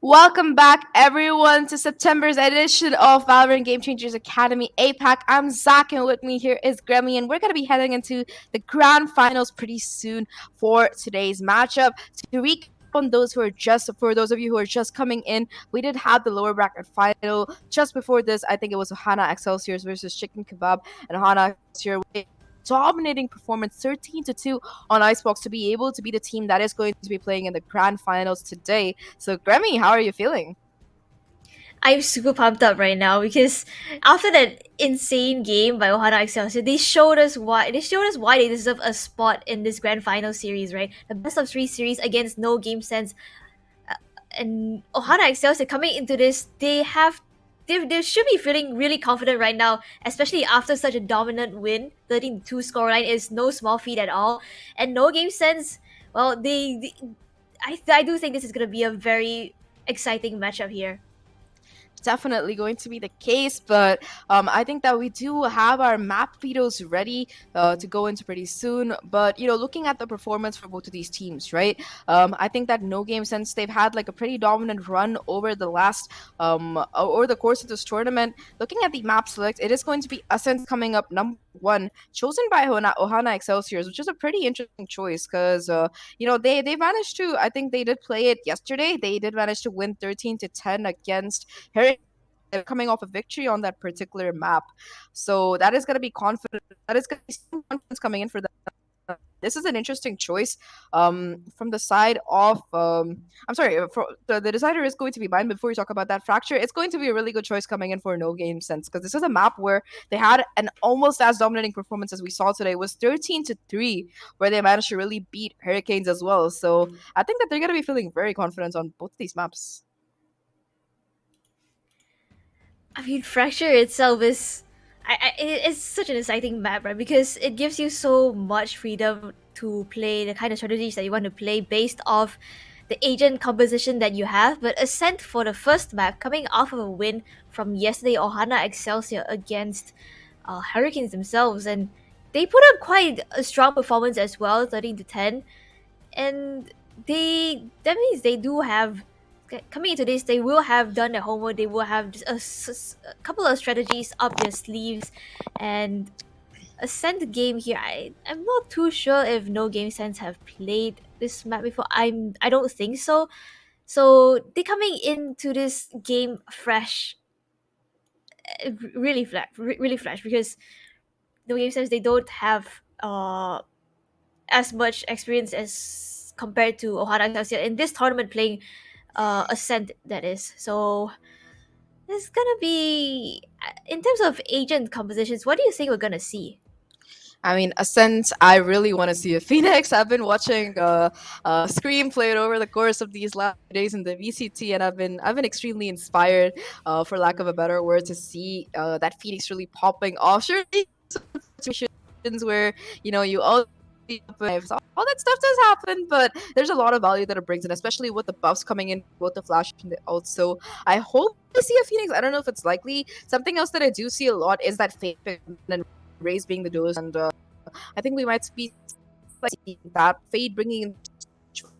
Welcome back, everyone, to September's edition of Valorant Game Changers Academy APAC. I'm Zach, and with me here is Grammy, and we're going to be heading into the grand finals pretty soon for today's matchup. To recap on those who are just, for those of you who are just coming in, we did have the lower bracket final just before this. I think it was Ohana Excelsior versus Chicken Kebab, and Ohana Excelsior dominating performance 13-2 on Icebox to be able to be the team that is going to be playing in the grand finals today. So Grammy, how are you feeling? I'm super pumped up right now because after that insane game by Ohana Excelsior, they showed us why they deserve a spot in this grand final series, right? The best of three series against NoGameSens. And Ohana Excelsior coming into this, they should be feeling really confident right now, especially after such a dominant win. 13-2 scoreline is no small feat at all. And NoGameSens, well, I do think this is gonna be a very exciting matchup here. Definitely going to be the case, but I think that we do have our map vetoes ready to go into pretty soon. But looking at the performance for both of these teams, right? I think that no game since they've had like a pretty dominant run over the last over the course of this tournament. Looking at the map select, it is going to be Ascent coming up number one, chosen by Ohana Excelsiors, which is a pretty interesting choice because they managed to. I think they did play it yesterday. They did manage to win 13-10 against Harry. They're coming off a victory on that particular map. So that is going to be confident. That is going to be some confidence coming in for them. This is an interesting choice from the side of. I'm sorry, for the decider is going to be mine. Before we talk about that fracture, it's going to be a really good choice coming in for NoGameSens because this is a map where they had an almost as dominating performance as we saw today. It was 13-3, where they managed to really beat Hurricanes as well. So I think that they're going to be feeling very confident on both these maps. I mean, Fracture itself is, it's such an exciting map, right? Because it gives you so much freedom to play the kind of strategies that you want to play based off the agent composition that you have. But Ascent for the first map, coming off of a win from yesterday, Ohana Excelsior against Hurricanes themselves, and they put up quite a strong performance as well, 13-10, and that means they do have coming into this, they will have done their homework. They will have just a couple of strategies up their sleeves, and Ascent game here. I'm not too sure if NoGameSens have played this map before. I don't think so. So they coming into this game fresh, really fresh because NoGameSens, they don't have as much experience as compared to Ohana Excelsior in this tournament playing Ascent, that is. So there's gonna be, in terms of agent compositions, what do you think we're gonna see? I mean, Ascent, I really want to see a Phoenix. I've been watching Scream played over the course of these last days in the VCT, and I've been extremely inspired, for lack of a better word, to see that Phoenix really popping off. Sure, situations where you all that stuff does happen, but there's a lot of value that it brings in, especially with the buffs coming in, both the flash and the ult. So I hope to see a Phoenix. I don't know if it's likely. Something else that I do see a lot is that Fate and Raze being the duos, and I think we might be seeing that Fade bringing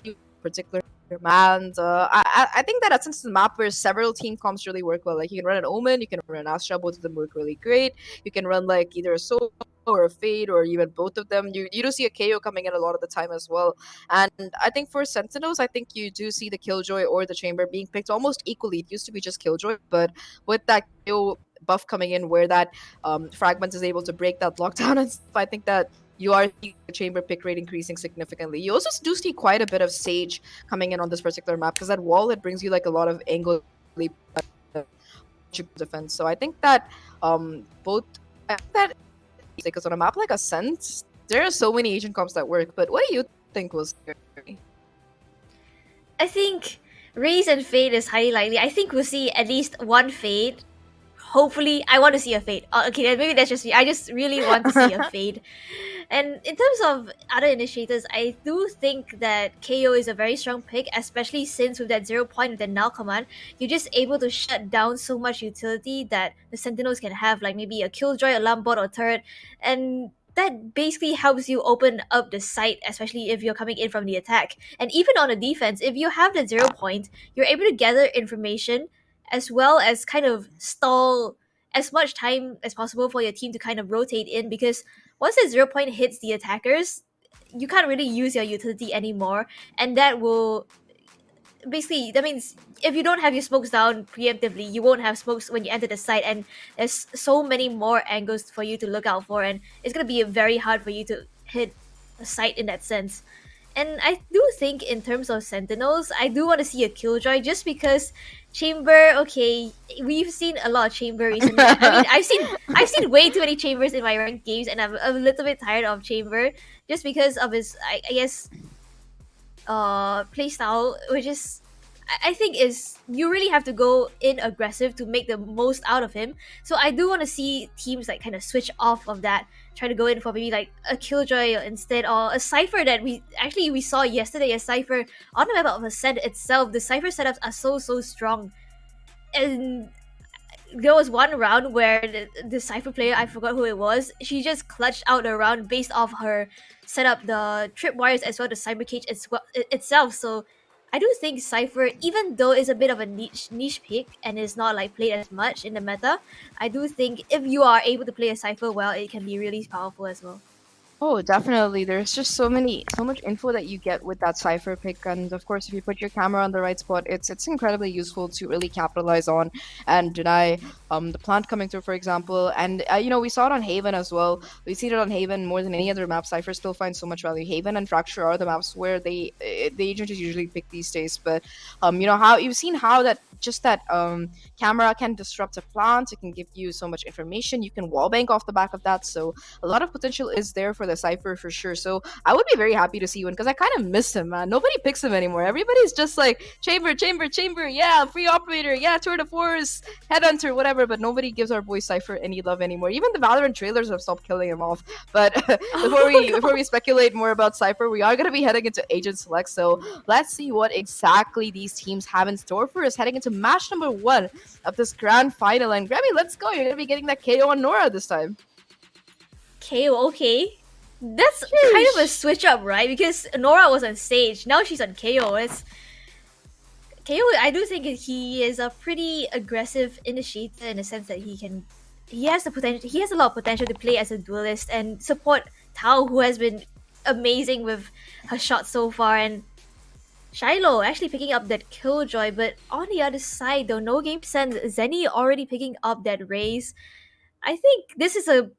in particular and I think that since it's a map where several team comps really work well, like you can run an Omen, you can run an Astra, both of them work really great. You can run like either a Solo or a Fade or even both of them. You do see a KO coming in a lot of the time as well. And I think for Sentinels, I think you do see the Killjoy or the Chamber being picked almost equally. It used to be just Killjoy, but with that KO buff coming in where that Fragment is able to break that lockdown and stuff, I think that you are seeing the chamber pick rate increasing significantly. You also do see quite a bit of Sage coming in on this particular map because that wall, it brings you like a lot of angle defense. So I think that both that because on a map like Ascent, there are so many agent comps that work. But what do you think was scary? I think Raze and Fade is highly likely. I think we'll see at least one Fade. Hopefully, I want to see a Fade. Okay, then maybe that's just me. I just really want to see a Fade. And in terms of other initiators, I do think that KO is a very strong pick, especially since with that 0 point with the null command, you're just able to shut down so much utility that the Sentinels can have, like maybe a Killjoy, a Lambot, or turret. And that basically helps you open up the site, especially if you're coming in from the attack. And even on the defense, if you have the 0 point, you're able to gather information as well as kind of stall as much time as possible for your team to kind of rotate in, because once the 0 point hits the attackers, you can't really use your utility anymore, and that will basically, that means if you don't have your smokes down preemptively, you won't have smokes when you enter the site, and there's so many more angles for you to look out for, and it's going to be very hard for you to hit a site in that sense. And I do think in terms of sentinels, I do want to see a killjoy, just because chamber, okay, we've seen a lot of chamber recently. I mean, I've seen way too many chambers in my ranked games, and I'm a little bit tired of chamber just because of his, I guess, playstyle, which is, I think, is you really have to go in aggressive to make the most out of him. So I do want to see teams like kind of switch off of that, try to go in for maybe like a killjoy instead, or a cipher that we saw yesterday. A cipher on the map of Ascent itself. The cipher setups are so strong, and there was one round where the cipher player, I forgot who it was, she just clutched out a round based off her setup, the tripwires as well, the cyber cage itself. So I do think cipher, even though it's a bit of a niche pick and is not like played as much in the meta, I do think if you are able to play a cipher well, it can be really powerful as well. Oh, definitely. There's just so much info that you get with that cipher pick, and of course, if you put your camera on the right spot, it's incredibly useful to really capitalize on and deny the plant coming through, for example. And we saw it on Haven as well. We see it on Haven more than any other map. Cipher still finds so much value. Haven and Fracture are the maps where the agent is usually picked these days. But how you've seen how that camera can disrupt a plant. It can give you so much information. You can wallbang off the back of that. So a lot of potential is there for the cipher for sure. So I would be very happy to see one, because I kind of miss him, man. Nobody picks him anymore. Everybody's just like chamber, yeah, free operator, yeah, tour de force, headhunter, whatever. But nobody gives our boy Cipher any love anymore. Even the Valorant trailers have stopped killing him off. But before we speculate more about Cipher, we are gonna be heading into Agent Select. So let's see what exactly these teams have in store for us heading into match number 1 of this grand final. And Grammy, let's go. You're gonna be getting that KO on Nora this time. KO, okay. That's kind of a switch up, right? Because Nora was on stage, now she's on KO. KO, I do think he is a pretty aggressive initiator in the sense that he has the potential. He has a lot of potential to play as a duelist and support Tao, who has been amazing with her shots so far, and Shiloh actually picking up that killjoy. But on the other side, though, NoGameSens, Zenny already picking up that raise. I think this is the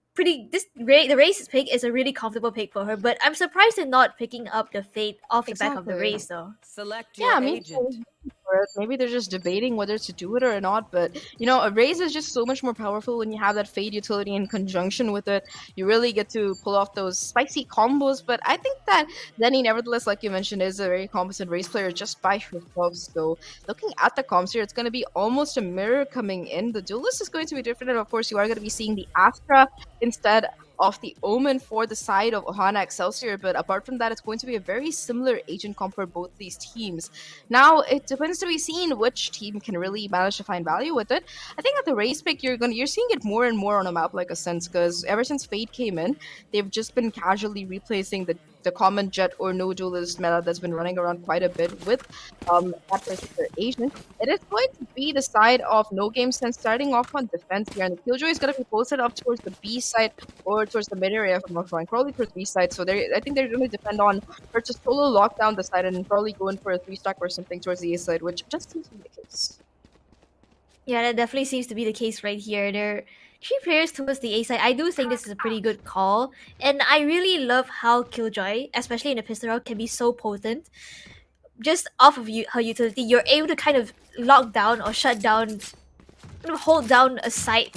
race pick is a really comfortable pick for her, but I'm surprised they're not picking up the fate off the back of the Exactly. race, though. Select Yeah, your me agent. too. For it. Maybe they're just debating whether to do it or not. But a raise is just so much more powerful when you have that fade utility in conjunction with it. You really get to pull off those spicy combos. But I think that Zenny, nevertheless, like you mentioned, is a very competent race player just by herself. So looking at the comps here, it's going to be almost a mirror coming in. The duelist is going to be different, and of course, you are going to be seeing the Astra instead of the Omen for the side of Ohana Excelsior. But apart from that, it's going to be a very similar agent comp for both these teams. Now, it depends to be seen which team can really manage to find value with it. I think at the race pick, you're seeing it more and more on a map like Ascent, because ever since Fate came in, they've just been casually replacing the common jet or no duelist meta that's been running around quite a bit with that particular agent. It is going to be the side of NoGameSens starting off on defense here, and the Killjoy is going to be posted up towards the B side or towards the mid area, if I'm not wrong, probably towards B side. So I think they're going to depend on her to solo lock down the side and probably go in for a 3-stack or something towards the A side, which just seems to be the case. Yeah, that definitely seems to be the case right here. There are 3 players towards the A side. I do think this is a pretty good call, and I really love how Killjoy, especially in the pistol round, can be so potent. Just off of her utility, you're able to kind of lock down or shut down, hold down a site,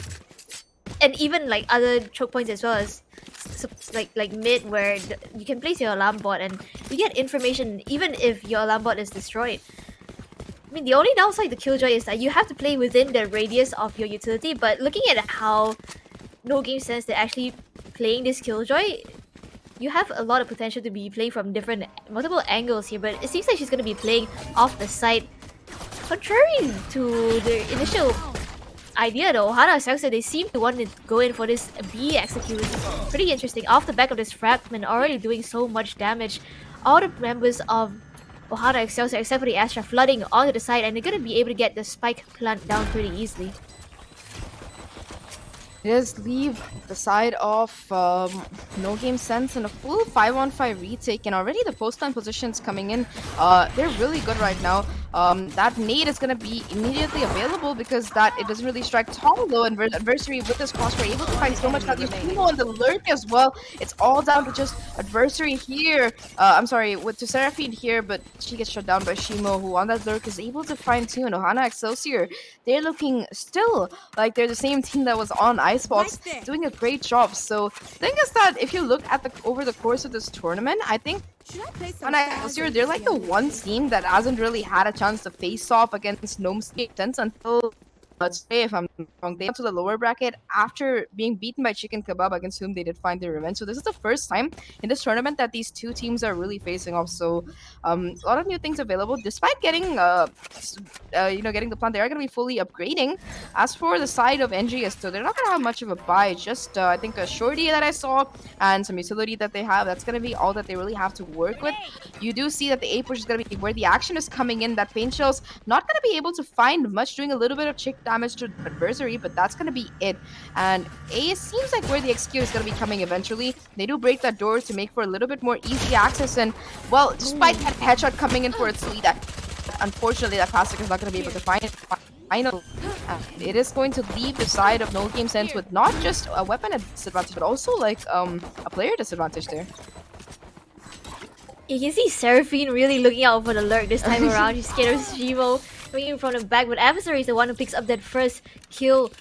and even like other choke points as well as like mid, where you can place your alarm bot and you get information even if your alarm bot is destroyed. I mean, the only downside to Killjoy is that you have to play within the radius of your utility, but looking at how NoGameSens they're actually playing this Killjoy, you have a lot of potential to be playing from multiple angles here, but it seems like she's going to be playing off the side, contrary to the initial idea though. Ohana Excelsior, they seem to want to go in for this B execute, which is pretty interesting. Off the back of this fragment, already doing so much damage. All the members of Ohana Excelsior, except for the Astra, flooding onto the side, and they're gonna be able to get the spike plant down pretty easily. It does leave the side of NoGameSens in a full 5-on-5 retake, and already the post-line positions coming in, they're really good right now. That nade is going to be immediately available because that it doesn't really strike tall though, and adversary with this cross we're able to find so much value. Shimo on the lurk as well. It's all down to just adversary here. I'm sorry, to Seraphine here, but she gets shut down by Shimo, who on that lurk is able to find two. And Ohana Excelsior, they're looking still like they're the same team that was on Icebox, doing a great job. So the thing is that if you look at over the course of this tournament, I think Excelsior, they're like the one team that hasn't really had a chance to face off against NoGameSens until, let's say, if I'm wrong, they got to the lower bracket after being beaten by Chicken Kebab, against whom they did find their revenge. So this is the first time in this tournament that these two teams are really facing off. So a lot of new things available. Despite getting, getting the plant, they are going to be fully upgrading. As for the side of NGS, so they're not going to have much of a buy. Just I think a shorty that I saw and some utility that they have. That's going to be all that they really have to work with. You do see that the A push is going to be where the action is coming in. That Pain Shell's not going to be able to find much, doing a little bit of chick damage to adversary, but that's going to be it. And A seems like where the execute is going to be coming eventually. They do break that door to make for a little bit more easy access, and well, despite that headshot coming in for its lead, unfortunately that classic is not going to be able to find it. Final. It is going to leave the side of NoGameSens with not just a weapon disadvantage, but also like a player disadvantage there. You can see Seraphine really looking out for the lurk this time around. She's scared of Shimo coming in from the back, but Adversary is the one who picks up that first kill.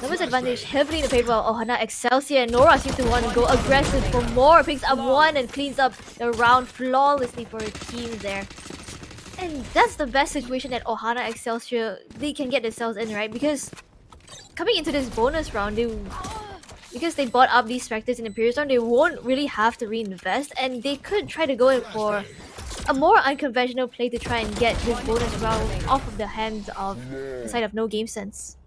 Numbers advantage heavily in the favor of Ohana Excelsior, and Nora seems to want to go aggressive for more. Picks up one and cleans up the round flawlessly for her team there. And that's the best situation that Ohana Excelsior, they can get themselves in, right? Because coming into this bonus round, because they bought up these Spectres in the previous round, they won't really have to reinvest, and they could try to go in for a more unconventional play to try and get this bonus round off of the hands of the side of NoGameSens.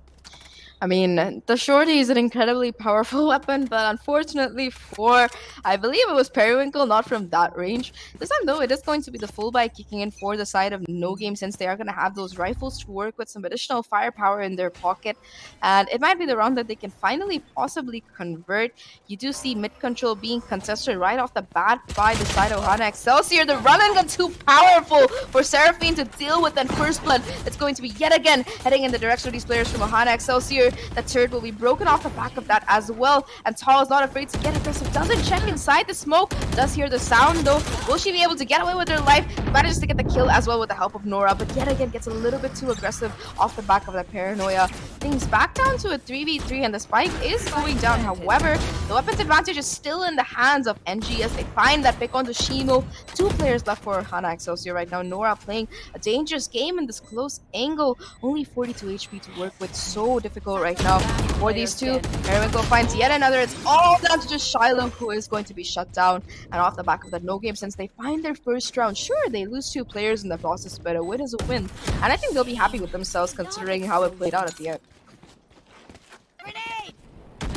I mean, the shorty is an incredibly powerful weapon, but unfortunately for, I believe it was Periwinkle, not from that range. This time though, it is going to be the full buy kicking in for the side of NoGameSens. They are going to have those rifles to work with, some additional firepower in their pocket, and it might be the round that they can finally possibly convert. You do see mid control being contested right off the bat by the side of Ohana Excelsior. The run and gun too powerful for Seraphine to deal with, and first blood, it's going to be yet again heading in the direction of these players from Ohana Excelsior. That turret will be broken off the back of that as well, and Tall is not afraid to get aggressive. Doesn't check inside the smoke, does hear the sound though. Will she be able to get away with her life? Manages to get the kill as well with the help of Nora, but yet again gets a little bit too aggressive off the back of that paranoia. Things back down to a 3v3, and the spike is going down. However, the weapons advantage is still in the hands of NG as they find that pick onto Shimo. Two players left for Ohana Excelsior right now. Nora playing a dangerous game in this close angle. Only 42 HP to work with, so difficult right now for these two. Periwinkle finds yet another. It's all down to just Shiloh, who is going to be shut down. And off the back of that NoGameSens, they find their first round. Sure, they lose two players in the process, but a win is a win. And I think they'll be happy with themselves considering how it played out at the end.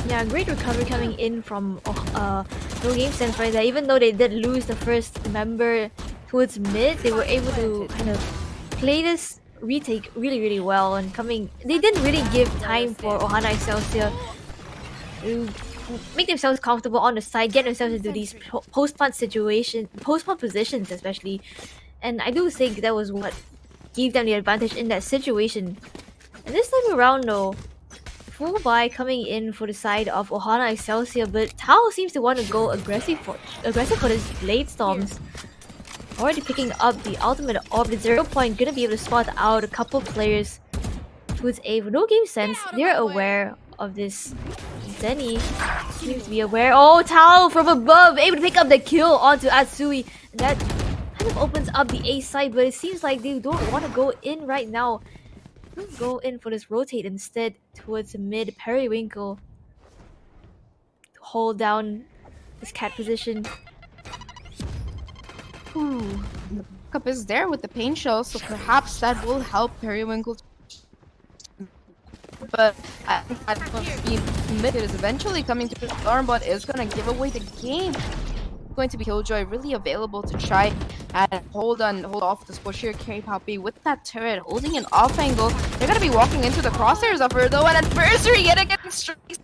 Yeah, great recovery coming in from NoGameSens right there. Even though they did lose the first member towards mid, they were able to kind of play this retake really well, and they didn't really give time for Ohana Excelsior to make themselves comfortable on the side, get themselves into these post-plant positions especially, and I do think that was what gave them the advantage in that situation. And this time around though, full buy coming in for the side of Ohana Excelsior, but Tao seems to want to go aggressive for this Blade Storms. Already picking up the ultimate orb, the 0 point, gonna be able to spot out a couple players towards A. For NoGameSens, they're aware of this. Zenny seems to be aware. Oh, Tao from above, able to pick up the kill onto Atsui. And that kind of opens up the A side, but it seems like they don't want to go in right now. Let's go in for this rotate instead towards mid. Periwinkle to hold down this cat position. Ooh, the backup is there with the Pain Shell, so perhaps that will help Periwinkle but I think that mid is eventually coming to the alarm bot is gonna give away the game. Going to be Killjoy really available to try and hold off this push here. Carry Poppy with that turret holding an off angle. They're gonna be walking into the crosshairs of her though, and adversary yet again straight.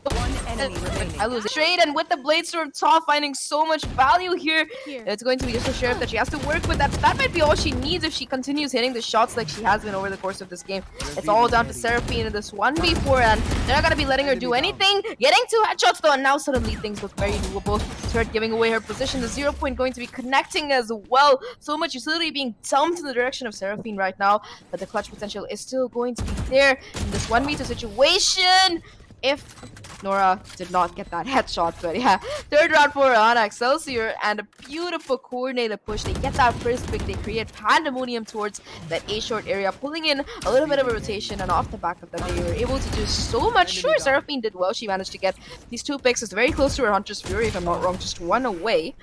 One enemy remaining. I lose it straight, and with the Blade Storm top finding so much value here, it's going to be just a Sheriff that she has to work with. That might be all she needs if she continues hitting the shots like she has been over the course of this game. It's all down to Seraphine in this 1v4, and they're not gonna be letting her do anything. Getting 2 headshots though, and now suddenly things look very doable. Turret giving away her position. The 0 point going to be connecting as well. So much utility being dumped in the direction of Seraphine right now, but the clutch potential is still going to be there in this 1v2 situation. If Nora did not get that headshot, but yeah, third round for Ohana, Excelsior, and a beautiful coordinated push. They get that first pick, they create pandemonium towards that A short area, pulling in a little bit of a rotation, and off the back of that, they were able to do so much. Sure, Seraphine did well. She managed to get these 2 picks. It's very close to her Hunter's Fury, if I'm not wrong, just 1 away.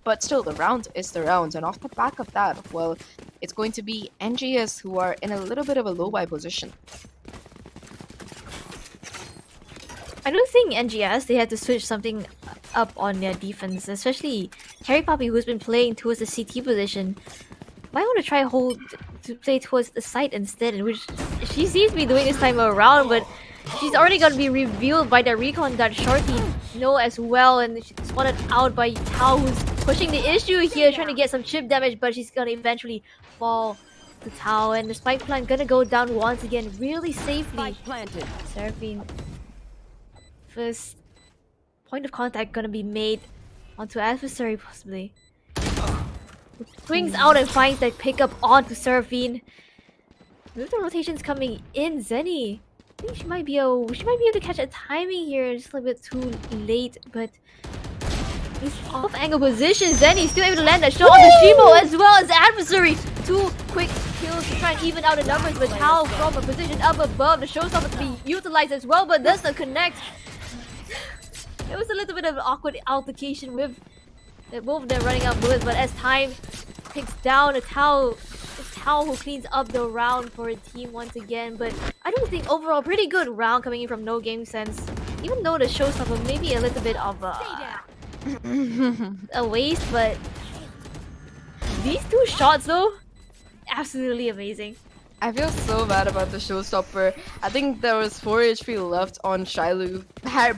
But still, the round is the round, and off the back of that, well, it's going to be NGS who are in a little bit of a low buy position. I don't think NGS, they had to switch something up on their defense, especially Carry Poppy, who's been playing towards the CT position. Might want to try to play towards the site instead, which she seems to be doing this time around, but she's already going to be revealed by the recon that Shorty know as well, and she's spotted out by Tao, who's pushing the issue here, trying to get some chip damage, but she's going to eventually fall to Tao, and the spike plant going to go down once again, really safely. Planted. Seraphine. First point of contact gonna be made onto adversary possibly. Swings out and finds that pickup onto Seraphine. With the rotations coming in, Zenny. I think she might be able to catch a timing here, just a little bit too late, but this off angle position, Zenny still able to land a shot on the Shibo as well as the adversary. 2 quick kills to try and even out the numbers, but how from a position up above, the showstopper to be utilized as well, but does not connect. It was a little bit of an awkward altercation with both of them running out bullets, but as time ticks down, it's Tao who cleans up the round for a team once again. But I don't think overall pretty good round coming in from NoGameSens. Even though the showstopper may be a little bit of a waste, but these 2 shots though, absolutely amazing. I feel so bad about the showstopper. I think there was 4 HP left on Shilu,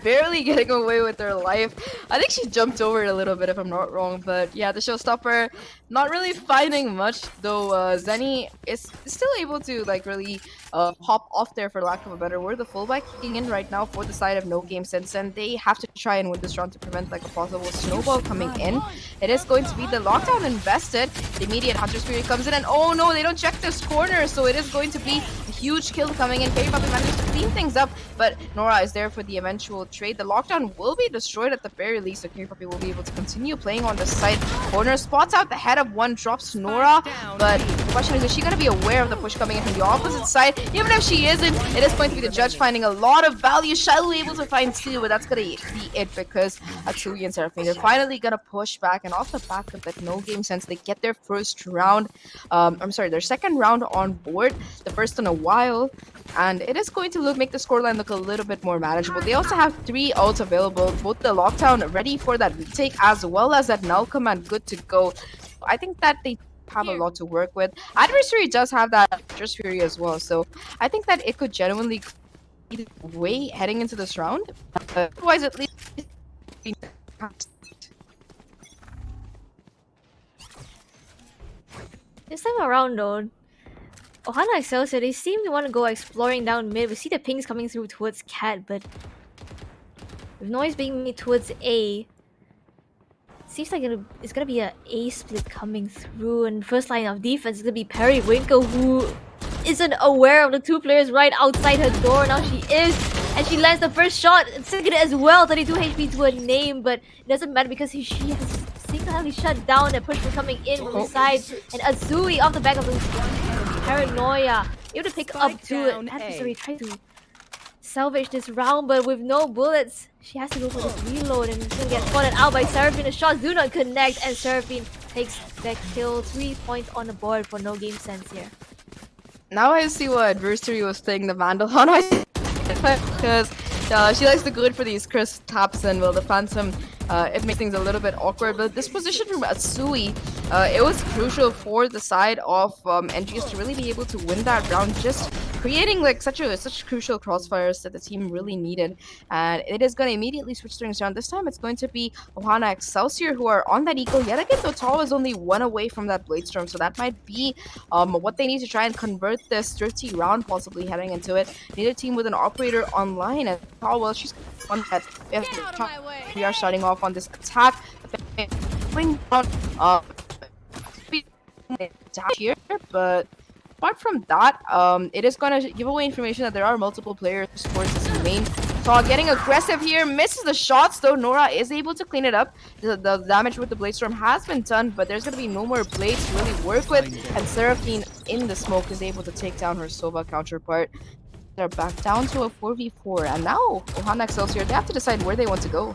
barely getting away with her life. I think she jumped over it a little bit if I'm not wrong, but yeah, the showstopper not really finding much, though Zenny is still able to like really hop off there, for lack of a better word. The fullback kicking in right now for the side of NoGameSens, and they have to try and win this round to prevent like a possible snowball coming in. It is going to be the lockdown invested. The immediate Hunter's Fury comes in, and oh no, they don't check this corner, so it is going to be a huge kill coming in. Carry Poppy manages to clean things up, but Nora is there for the eventual trade. The lockdown will be destroyed at the very least, so Carry Poppy will be able to continue playing on the side. Corner spots out the head of one, drops Nora, but the question is she going to be aware of the push coming in from the opposite side? Even if she isn't, it is going to be the judge finding a lot of value. Shiloh able to find 2, but that's going to be it because Atsui and Seraphine are finally going to push back, and off the back of that NoGameSens, they get their first round, their second round on board, the first in a while, and it is going to make the scoreline look a little bit more manageable. They also have 3 ults available, both the lockdown ready for that retake as well as that null command good to go. I think that they have a lot to work with. Adversary does have that Hunter's Fury as well, so I think that it could genuinely either way heading into this round. Otherwise, at least This time around though, Ohana Excelsior, they seem to want to go exploring down mid. We see the pings coming through towards Cat, but with noise being made towards A, seems like it's gonna be an A split coming through, and first line of defense is gonna be Perry Winkle, who isn't aware of the 2 players right outside her door. Now she is, and she lands the first shot, and second as well, 32 HP to her name, but it doesn't matter because she has single-handedly shut down the push from coming in from the side, and Azui off the back of the paranoia, able to pick up to adversary, try to salvage this round, but with no bullets, she has to go for this reload, and it's gonna get spotted out by Seraphine. The shots do not connect, and Seraphine takes that kill. 3 points on the board for NoGameSens here. Now I see what Adversary was playing the Vandal on. Because she likes to go in for these crisp taps, and well, the Phantom, it makes things a little bit awkward. But this position from Atsui, it was crucial for the side of NGS to really be able to win that round, just creating like such crucial crossfires that the team really needed. And it is going to immediately switch things around. This time it's going to be Ohana Excelsior who are on that eco. Yet again, though, Tall is only one away from that Blade Storm, so that might be what they need to try and convert this Thrifty round, possibly heading into it. Need a team with an operator online, and Tall, well, she's on that. We are starting off on this attack. Going down, here, but apart from that, it is going to give away information that there are multiple players towards this main. Saw getting aggressive here, misses the shots though. Nora is able to clean it up. The damage with the Blade Storm has been done, but there's going to be no more blades to really work with. And Seraphine in the smoke is able to take down her Sova counterpart. They're back down to a 4v4, and now Ohana Excelsior, they have to decide where they want to go.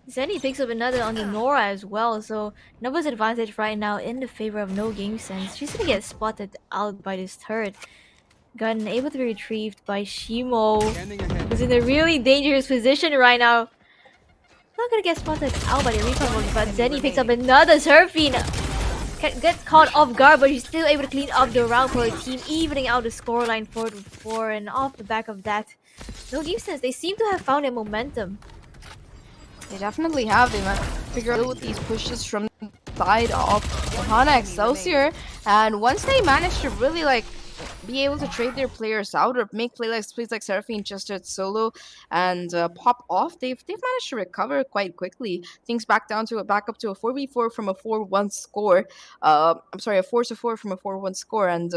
Zenny picks up another on the Nora as well, so Nova's advantage right now in the favor of NoGameSens. She's gonna get spotted out by this turret. Gun able to be retrieved by Shimo, who's in a really dangerous position right now. Not gonna get spotted out by the recon mode, but Zenny picks up another Seraphine. Gets caught off guard, but she's still able to clean up the round for her team, evening out the scoreline 4-4. And off the back of that, NoGameSens, they seem to have found their momentum. They definitely have. They might figure out with these pushes from the side of Ohana Excelsior, and once they manage to really like be able to trade their players out or make plays like Seraphine just at solo and pop off, they've managed to recover quite quickly. Things back up to a 4v4 from a 4-1 score. I'm sorry, a 4-4 from a 4-1 score, and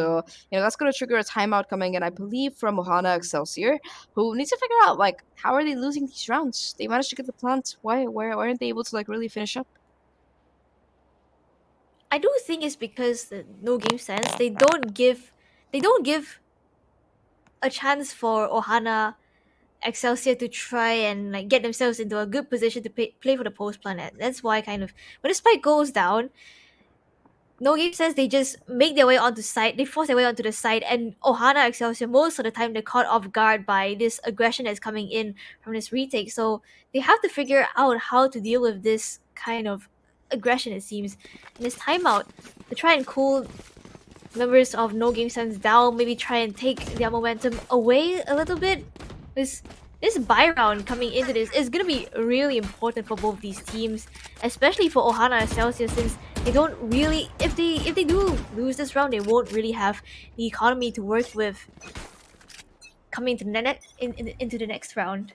that's going to trigger a timeout coming in, I believe, from Ohana Excelsior, who needs to figure out like how are they losing these rounds. They managed to get the plant. Why aren't they able to like really finish up? I do think it's because the NoGameSens, they don't give a chance for Ohana Excelsior to try and like get themselves into a good position to play for the post planet. That's why kind of when the spike goes down, NoGameSens, they just make their way onto site, they force their way onto the site, and Ohana Excelsior, most of the time they're caught off guard by this aggression that's coming in from this retake. So they have to figure out how to deal with this kind of aggression, it seems. In this timeout, to try and cool members of NoGameSens down, maybe try and take their momentum away a little bit. This buy round coming into this is gonna be really important for both these teams, especially for Ohana Excelsior, since they don't really, if they do lose this round, they won't really have the economy to work with coming to into the next round.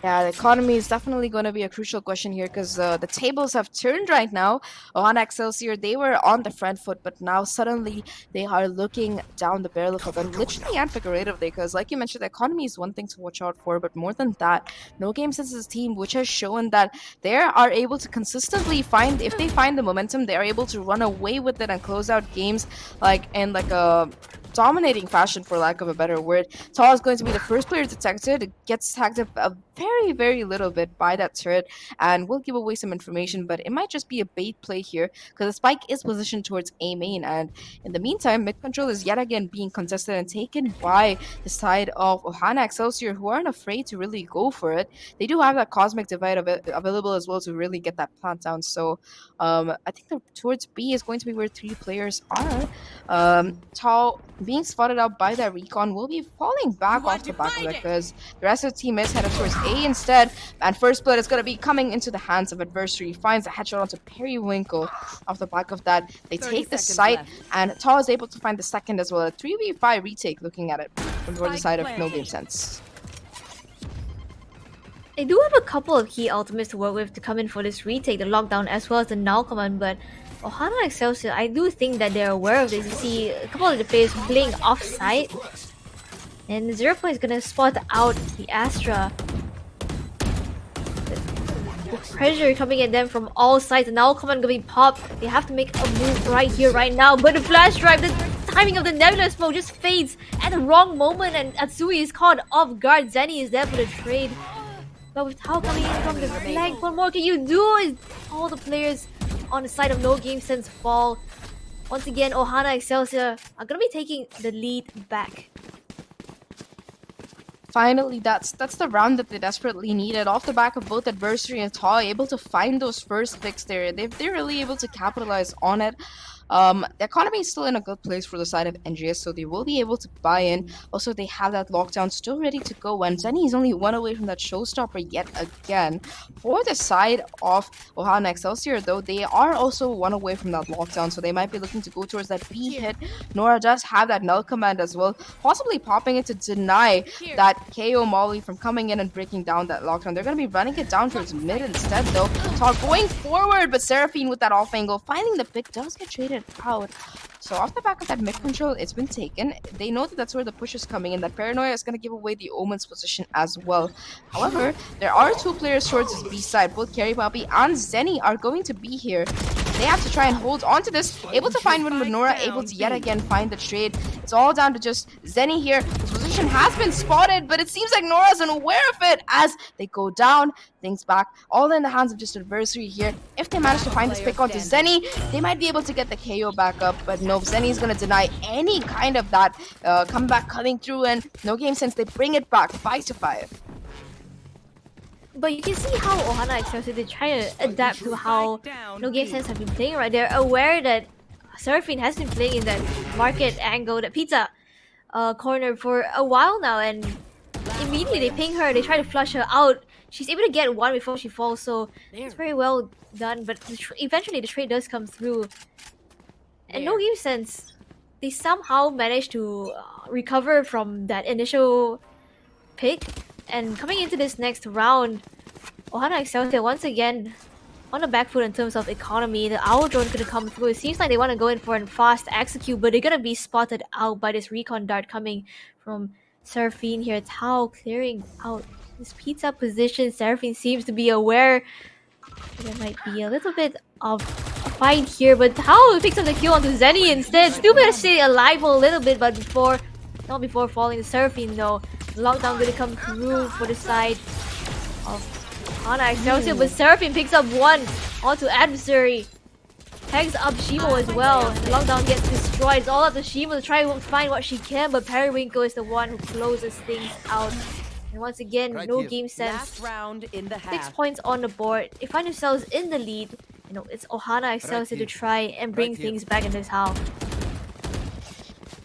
Yeah, the economy is definitely going to be a crucial question here because the tables have turned right now. Ohana Excelsior, they were on the front foot, but now suddenly they are looking down the barrel of a gun, literally and figuratively, because like you mentioned, the economy is one thing to watch out for, but more than that, NoGameSens is a team which has shown that they are able to consistently find, if they find the momentum, they are able to run away with it and close out games like in like a dominating fashion, for lack of a better word. Tall is going to be the first player detected. It gets tagged up a very, very little bit by that turret, and will give away some information, but it might just be a bait play here because the spike is positioned towards A main, and in the meantime, mid control is yet again being contested and taken by the side of Ohana Excelsior, who aren't afraid to really go for it. They do have that Cosmic Divide available as well to really get that plant down, so I think towards B is going to be where three players are. Tall being spotted out by that recon will be falling back off the back of it because the rest of the team is headed towards A instead, and first blood is going to be coming into the hands of Adversary. Finds a headshot onto Periwinkle. Off the back of that, they take the site, and Tall is able to find the second as well. A 3v5 retake, looking at it from the side of NoGameSens. They do have a couple of key ultimates to work with to come in for this retake, the lockdown as well as the null command, but Ohana Excelsior, I do think that they're aware of this. You see a couple of the players playing off-site, and 0 Point is gonna spot out the Astra. The pressure coming at them from all sides, and now command gonna be popped. They have to make a move right here, right now, but the flash drive, the timing of the Nebula smoke just fades at the wrong moment, and Atsui is caught off guard. Zenny is there for the trade. But with Tao coming in from the flank, what more can you do? Is all the players on the side of NoGameSens fall. Once again, Ohana Excelsior are gonna be taking the lead back. Finally, that's the round that they desperately needed. Off the back of both Adversary and Taw, able to find those first picks there. They're really able to capitalize on it. The economy is still in a good place for the side of NGS, so they will be able to buy in. Also, they have that lockdown still ready to go, and Zenny is only one away from that showstopper yet again. For the side of Ohana Excelsior, though, they are also one away from that lockdown, so they might be looking to go towards that B hit. Nora does have that null command as well, possibly popping it to deny that KO Molly from coming in and breaking down that lockdown. They're going to be running it down towards mid instead, though. Tar going forward, but Seraphine with that off angle, finding the pick, does get traded out. So off the back of that mid control, it's been taken. They know that that's where the push is coming in. That Paranoia is going to give away the Omen's position as well. However, there are two players towards this B side. Both Carry Poppy and Zenny are going to be here. They have to try and hold on to this. Able to find one with Nora, able to yet again find the trade. It's all down to just Zenny here. His position has been spotted, but it seems like Nora's unaware of it as they go down. Things back, all in the hands of just Adversary here. If they manage to find this pick onto Zenny, they might be able to get the KO back up, but no, Zenny is going to deny any kind of that comeback coming through, and NoGameSens, they bring it back 5-5. But you can see how Ohana Excelsior, they try to adapt to how NoGameSens have been playing, right? They're aware that Seraphine has been playing in that market angle, that pizza corner for a while now, and immediately they ping her, they try to flush her out. She's able to get one before she falls, so it's very well done, but eventually the trade does come through. And NoGameSens, they somehow managed to recover from that initial pick, and coming into this next round, Ohana Excelsior once again on the back foot in terms of economy. The Owl Drone's gonna come through. It seems like they want to go in for a fast execute, but they're gonna be spotted out by this recon dart coming from Seraphine here. Tao clearing out this pizza position. Seraphine seems to be aware there might be a little bit of a fight here, but Tao picks up the kill onto Zenny instead. Still better stay alive a little bit, but not before falling to Seraphine though. Lockdown gonna come through for the side of Ohana Excelsior, but Seraphine picks up one onto Adversary. Tags up Shimo as well. The lockdown gets destroyed. It's all up to Shimo to try to find what she can, but Periwinkle is the one who closes things out. And once again, NoGameSens. 6 points on the board. They find themselves in the lead. You know, it's Ohana Excelsior to try and bring things back in this half.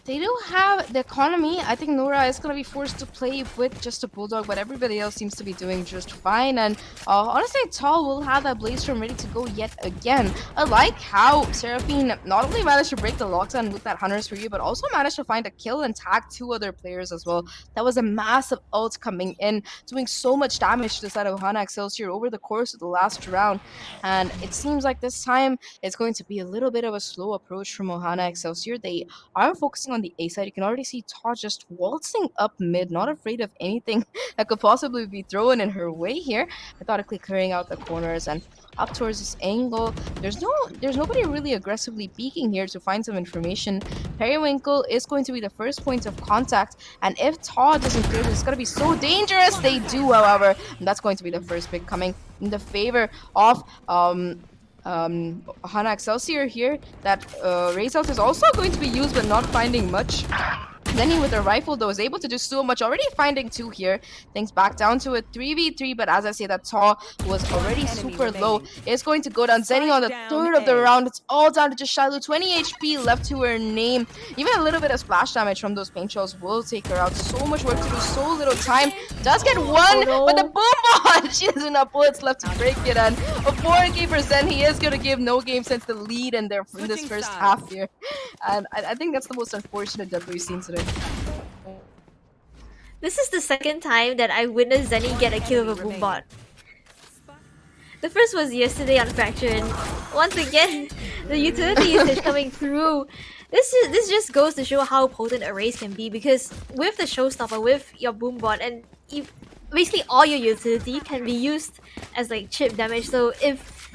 They do have the economy. I think Nora is going to be forced to play with just a Bulldog, but everybody else seems to be doing just fine. And honestly, Tall will have that Blaze Storm ready to go yet again. I like how Seraphine not only managed to break the lockdown with that Hunter's Fury, but also managed to find a kill and tag 2 other players as well. That was a massive ult coming in, doing so much damage to the side of Ohana Excelsior over the course of the last round. And it seems like this time it's going to be a little bit of a slow approach from Ohana Excelsior. They are focusing on the A side. You can already see Todd just waltzing up mid, not afraid of anything that could possibly be thrown in her way here. Methodically clearing out the corners and up towards this angle. There's nobody really aggressively peeking here to find some information. Periwinkle is going to be the first point of contact, and if Todd doesn't clear this, it's going to be so dangerous. They do, however, and that's going to be the first pick coming in the favor of Ohana Excelsior here. That race out is also going to be used, but not finding much. Zenny with a rifle though is able to do so much, already finding 2 here. Things back down to a 3v3, but as I say, that Taw was already super low. It's going to go down. Zenny on the 3rd of the round. It's all down to just Shiloh. 20 HP left to her name. Even a little bit of splash damage from those paint shells will take her out. So much work to do, so little time. Does get one, but the boom bot! She has enough bullets left to break it, and a 4K for Zen. He is going to give NoGameSens the lead in this first half here. And I think that's the most unfortunate that we've seen today. This is the second time that I witnessed Zenny get a kill with a boombot. The first was yesterday on Fracture, and once again, the utility usage coming through. This just goes to show how potent a race can be, because with the showstopper, with your boombot, and basically all your utility can be used as like chip damage. So if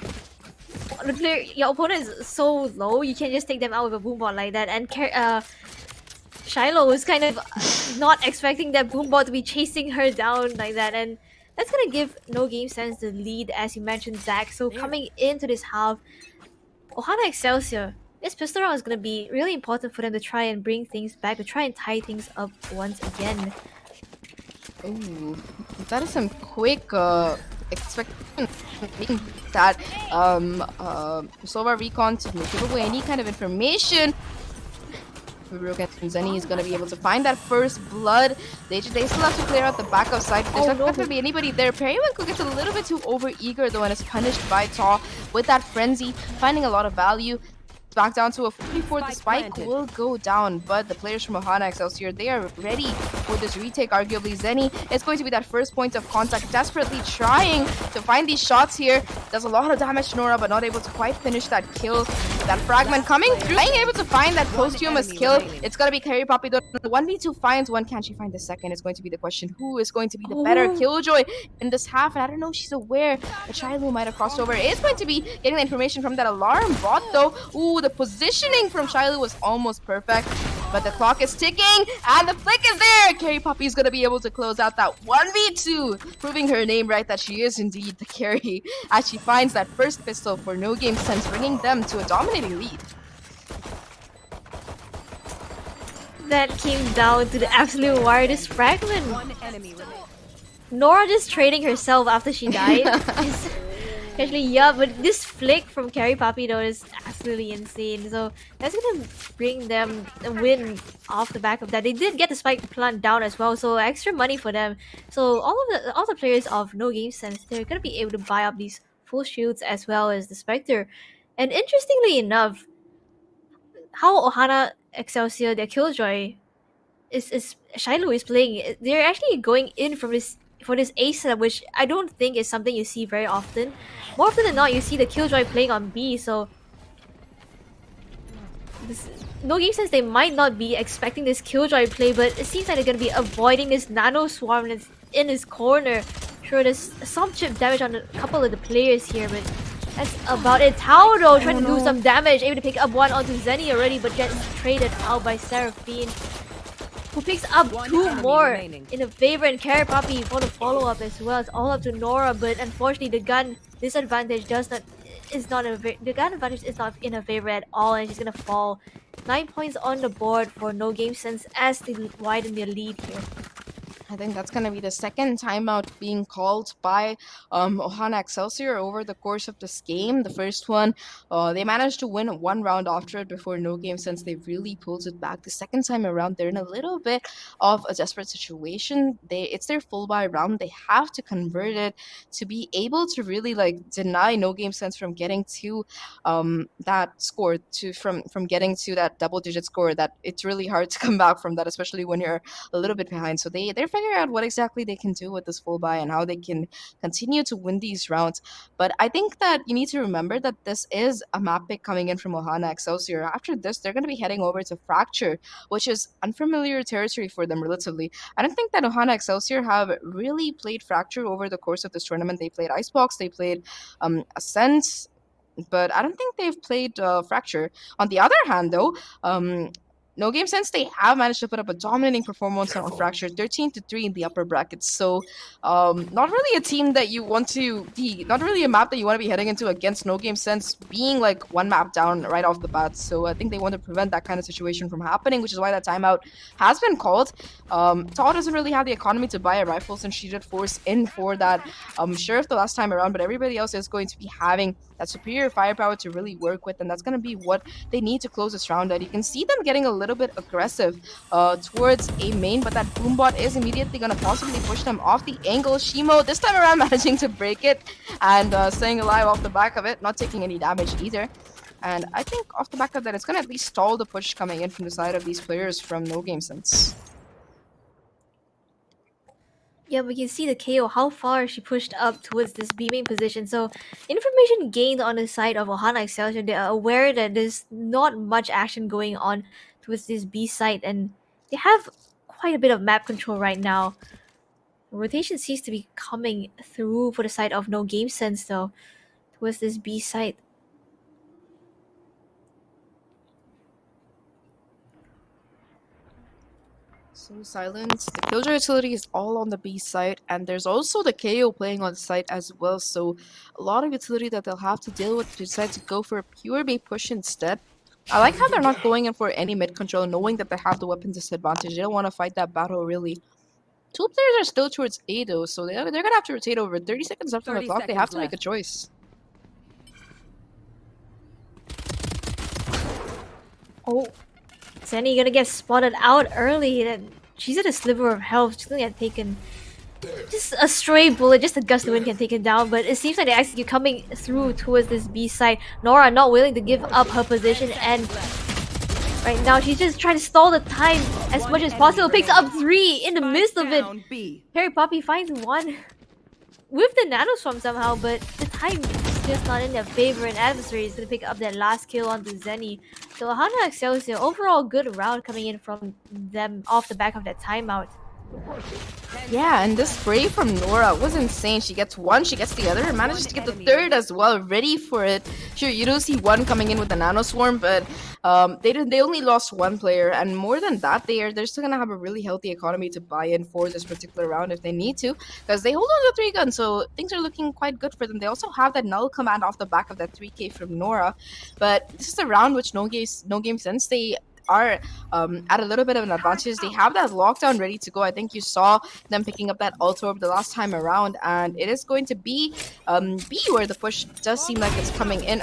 your opponent is so low, you can just take them out with a boombot like that. And Shiloh was kind of not expecting that boombot to be chasing her down like that, and that's gonna give NoGameSens the lead, as you mentioned, Zach. So coming into this half, Ohana Excelsior. This pistol round is going to be really important for them to try and bring things back, to try and tie things up once again. Ooh, that is some quick expectation that Sova Recon to give away any kind of information. Zenny is going to be able to find that first blood. They still have to clear out the backup side. There's not going to be anybody there. Periwinkle gets a little bit too overeager though and is punished by Taw with that frenzy, finding a lot of value. Back down to a 44. The spike will go down, but the players from Ohana Excelsior, they are ready for this retake. Arguably, Zenny is going to be that first point of contact, desperately trying to find these shots here. Does a lot of damage to Nora, but not able to quite finish that kill. That fragment coming through, being able to find that posthumous kill. It's going to be Carry Poppy. The 1v2 finds one. Can she find the second? Is going to be the question. Who is going to be the better killjoy in this half? And I don't know if she's aware that Shiloh might have crossed over. Is going to be getting the information from that alarm bot, though. Ooh, the positioning from Shiloh was almost perfect, but the clock is ticking and the flick is there. Carry Poppy is going to be able to close out that 1v2, proving her name right that she is indeed the carry as she finds that first pistol for NoGameSens, bringing them to a dominating lead. That came down to the absolute wire. This fragment. One enemy remaining. Nora just trading herself after she died. Actually, yeah, but this flick from Carry Poppy though is absolutely insane. So that's gonna bring them a win off the back of that. They did get the spike plant down as well, so extra money for them. So all the players of NoGameSens, they're gonna be able to buy up these full shields as well as the Spectre. And interestingly enough, how Ohana Excelsior, their Killjoy, is Shiloh is playing. They're actually going in from this for this A setup, which I don't think is something you see very often. More often than not, you see the Killjoy playing on B. So NoGameSens, they might not be expecting this Killjoy play, but it seems like they're gonna be avoiding this Nano Swarm that's in his corner. Sure, there's some chip damage on a couple of the players here, but that's about it. Tao though trying to do some damage, able to pick up one onto Zenny already, but gets traded out by Seraphine, who picks up two more in a favor, and Carry Poppy for the follow-up as well. It's all up to Nora, but unfortunately the gun disadvantage the gun advantage is not in her favor at all, and she's gonna fall. 9 points on the board for NoGameSens as they widen their lead here. I think that's going to be the second timeout being called by Ohana Excelsior over the course of this game. The first one, they managed to win one round after it before NoGameSens they really pulled it back. The second time around, they're in a little bit of a desperate situation. It's their full buy round. They have to convert it to be able to really deny NoGameSens from getting to that score, from getting to that double-digit score. That it's really hard to come back from that, especially when you're a little bit behind. So they're figuring out what exactly they can do with this full buy and how they can continue to win these rounds. But I think that you need to remember that this is a map pick coming in from Ohana Excelsior. After this, they're going to be heading over to Fracture, which is unfamiliar territory for them relatively. I don't think that Ohana Excelsior have really played Fracture over the course of this tournament. They played Icebox, they played Ascent, but I don't think they've played Fracture. On the other hand, though, NoGameSens, they have managed to put up a dominating performance on Fracture, 13-3 in the upper brackets. So, not really a team that you want to be, not really a map that you want to be heading into against NoGameSens, being like one map down right off the bat. So, I think they want to prevent that kind of situation from happening, which is why that timeout has been called. Todd doesn't really have the economy to buy a rifle since she did force in for that Sheriff the last time around, but everybody else is going to be having that superior firepower to really work with, and that's going to be what they need to close this round out. You can see them getting a little bit aggressive towards A main, but that Boombot is immediately going to possibly push them off the angle. Shimo this time around managing to break it and staying alive off the back of it, not taking any damage either. And I think off the back of that, it's going to at least stall the push coming in from the side of these players from NoGameSens. Yeah, we can see the KO, how far she pushed up towards this B main position. So, information gained on the side of Ohana Excelsior. They are aware that there's not much action going on towards this B site, and they have quite a bit of map control right now. Rotation seems to be coming through for the side of NoGameSens, though, towards this B site. So silence. The killjoy utility is all on the B side, and there's also the KO playing on site as well. So a lot of utility that they'll have to deal with to decide to go for a pure B push instead. I like how they're not going in for any mid control, knowing that they have the weapon disadvantage. They don't want to fight that battle really. Two players are still towards A though, so they're gonna have to rotate over. 30 seconds left on the 30 clock. They have seconds to make a left. choice. Oh, Zenny gonna get spotted out early. Then she's at a sliver of health. She's gonna get taken. Just a stray bullet, just a gust of wind can take it down. But it seems like they actually coming through towards this B side. Nora not willing to give up her position, and right now she's just trying to stall the time as much as possible. Picks up 3 in the midst of it. Down B. Harry Poppy finds 1 with the nanoswarm somehow, but the time is just not in their favor, and adversary is going to pick up that last kill onto Zenny. So Ohana Excelsior, overall good round coming in from them off the back of that timeout. Yeah, and this spray from Nora was insane. She gets one, she gets the other, and manages to get the third as well, ready for it. Sure, you do see one coming in with the nano swarm, but they only lost one player, and more than that, they're still gonna have a really healthy economy to buy in for this particular round if they need to, because they hold on to 3 guns, so things are looking quite good for them. They also have that null command off the back of that 3k from Nora, but this is a round which NoGameSens they are at a little bit of an advantage. They have that lockdown ready to go. I think you saw them picking up that ult orb the last time around, and it is going to be B where the push does seem like it's coming in.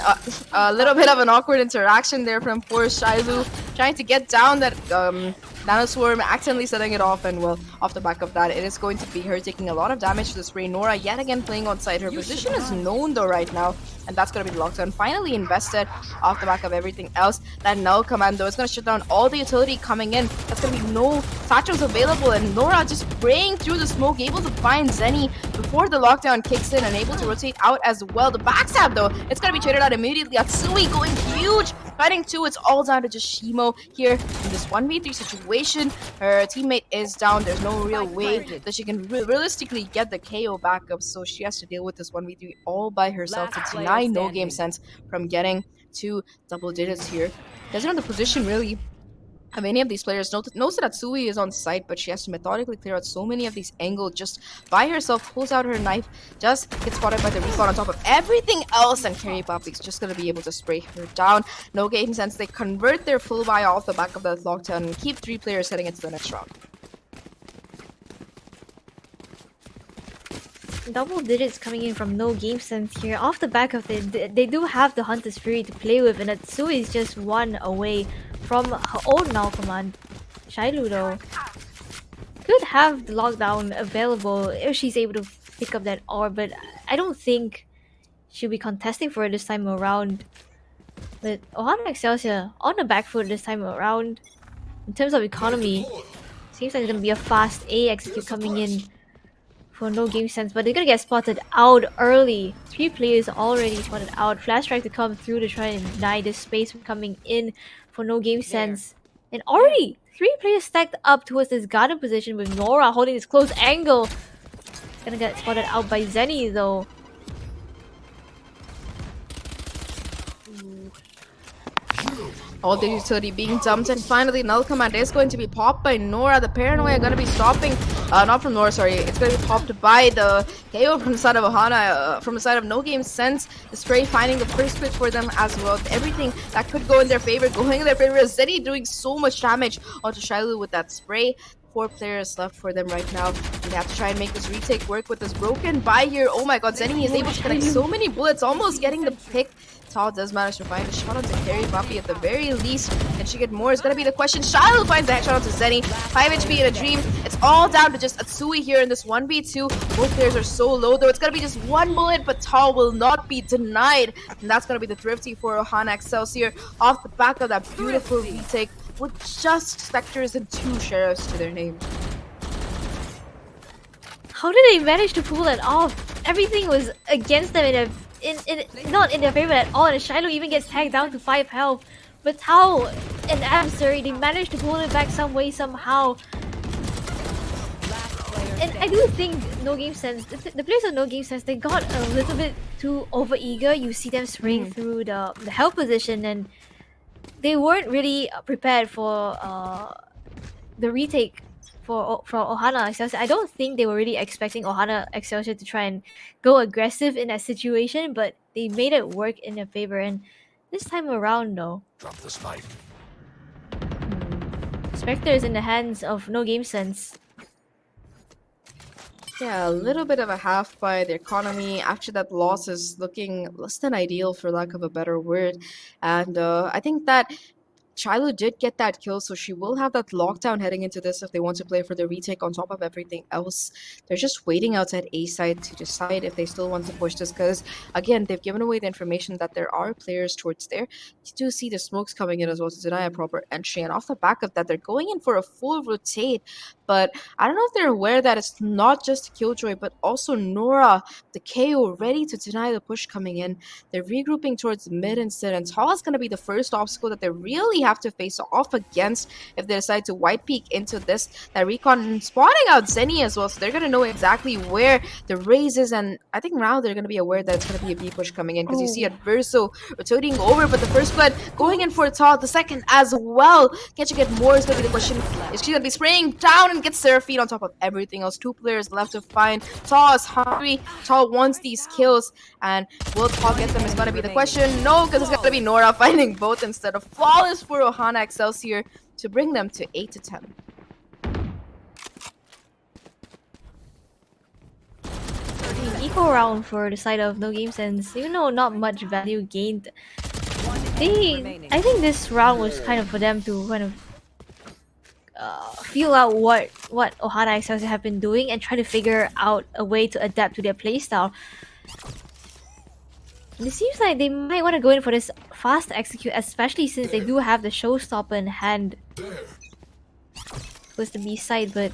A little bit of an awkward interaction there from poor Shilu, trying to get down that nanoswarm, accidentally setting it off, and well, off the back of that, it is going to be her taking a lot of damage to the spray. Nora yet again playing on side. Her position is known though right now, and that's going to be the lockdown. Finally invested off the back of everything else. That null command though is going to shut down all the utility coming in. That's going to be no satchels available, and Nora just spraying through the smoke, able to find Zenny before the lockdown kicks in and able to rotate out as well. The backstab though, it's going to be traded out immediately. Atsui going huge, fighting 2. It's all down to just Shimo here in this 1v3 situation. Her teammate is down. There's no real way that she can realistically get the KO back up, so she has to deal with this 1v3 all by herself to deny NoGameSens from getting to double digits here. Doesn't have the position really of any of these players. Knows that Atsui is on site, but she has to methodically clear out so many of these angles just by herself. Pulls out her knife, just gets spotted by the respawn on top of everything else, and Carry Poppy's just gonna be able to spray her down. NoGameSens they convert their full buy off the back of that lockdown and keep 3 players heading into the next round. Double digits coming in from NoGameSens here. Off the back of it, they do have the Hunter's Fury to play with, and Atsui is just 1 away from her own null command. Shilu though could have the lockdown available if she's able to pick up that orb, but I don't think she'll be contesting for it this time around. But Ohana Excelsior on the back foot this time around. In terms of economy, seems like it's gonna be a fast A execute coming in for NoGameSens, but they're gonna get spotted out early. 3 players already spotted out. Flash strike to come through to try and deny this space from coming in for NoGameSens. And already 3 players stacked up towards this garden position with Nora holding this close angle. Gonna get spotted out by Zenny though. All the utility being dumped, and finally null command is going to be popped by Nora. The paranoia going to be stopping, not from Nora, sorry. It's going to be popped by the KO from the side of Ohana, from the side of NoGameSens. The spray finding the first split for them as well. Everything that could go in their favor, going in their favor. Zenny doing so much damage onto Shilu with that spray. 4 players left for them right now. They have to try and make this retake work with this broken buy here. Oh my god, Zenny is able to connect so many bullets, almost getting the pick. Tall does manage to find a shot onto Carry Poppy at the very least. Can she get more? Is gonna be the question. Shiloh finds the headshot onto Zenny. 5 HP in a dream. It's all down to just Atsui here in this 1v2. Both players are so low though. It's gonna be just 1 bullet, but Tall will not be denied. And that's gonna be the thrifty for Ohana Excelsior off the back of that beautiful retake with just Spectres and 2 Sheriffs to their name. How did they manage to pull it off? Everything was against them not in their favor at all, and Shiloh even gets tagged down to 5 health. But Tao and Adversary, they managed to pull it back some way, somehow. And I do think NoGameSens, the players of NoGameSens, they got a little bit too overeager. You see them spraying through the health position, and they weren't really prepared for the retake for Ohana Excelsior. I don't think they were really expecting Ohana Excelsior to try and go aggressive in that situation, but they made it work in their favor. And this time around, though, Drop the spike. Spectre is in the hands of NoGameSens. Yeah, a little bit of a half by the economy after that loss is looking less than ideal, for lack of a better word. And I think that Shiloh did get that kill, so she will have that lockdown heading into this if they want to play for the retake on top of everything else. They're just waiting outside A side to decide if they still want to push this, because again, they've given away the information that there are players towards there. You do see the smokes coming in as well to deny a proper entry, and off the back of that, they're going in for a full rotate. But I don't know if they're aware that it's not just Killjoy, but also Nora, the KO, ready to deny the push coming in. They're regrouping towards mid instead, and Tall is going to be the first obstacle that they really have to face off against if they decide to white peek into this. That recon spotting out Zenny as well, so they're going to know exactly where the raise is, and I think now they're going to be aware that it's going to be a B push coming in, because you see Adverso rotating over, but the first blood going in for Tall, the second as well. Can she get more is going to be the question. Is she going to be spraying down and get Seraphine on top of everything else? Two players left to find. Tall is hungry. Tall wants these kills, and will Tall get them is going to be the question. No, because it's going to be Nora finding both instead of flawless for Ohana Excelsior to bring them to 8-10. Equal round for the side of NoGameSens, even though not much value gained. I think this round was kind of for them to kind of feel out what Ohana Excelsior have been doing and try to figure out a way to adapt to their playstyle. And it seems like they might want to go in for this fast execute, especially since they do have the showstopper in hand. Was the B side, but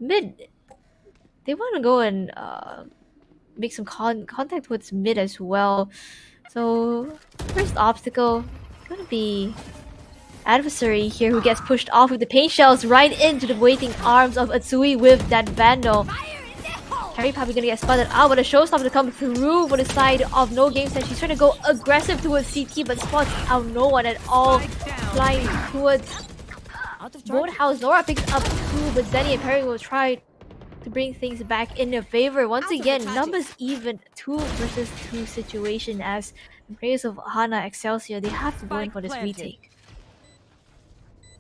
mid, they want to go and make some contact with mid as well. So first obstacle gonna be Adversary here, who gets pushed off with the paint shells right into the waiting arms of Atsui with that Vandal. Harry probably gonna get spotted out, but a showstopper to come through for the side of NoGameSens. She's trying to go aggressive towards CT, but spots out no one at all. Flying towards Boathouse. Nora picks up two, but Zenny and Perry will try to bring things back in their favor. Once again, numbers even 2 versus 2 situation, as the players of Ohana Excelsior, they have to go in for this retake.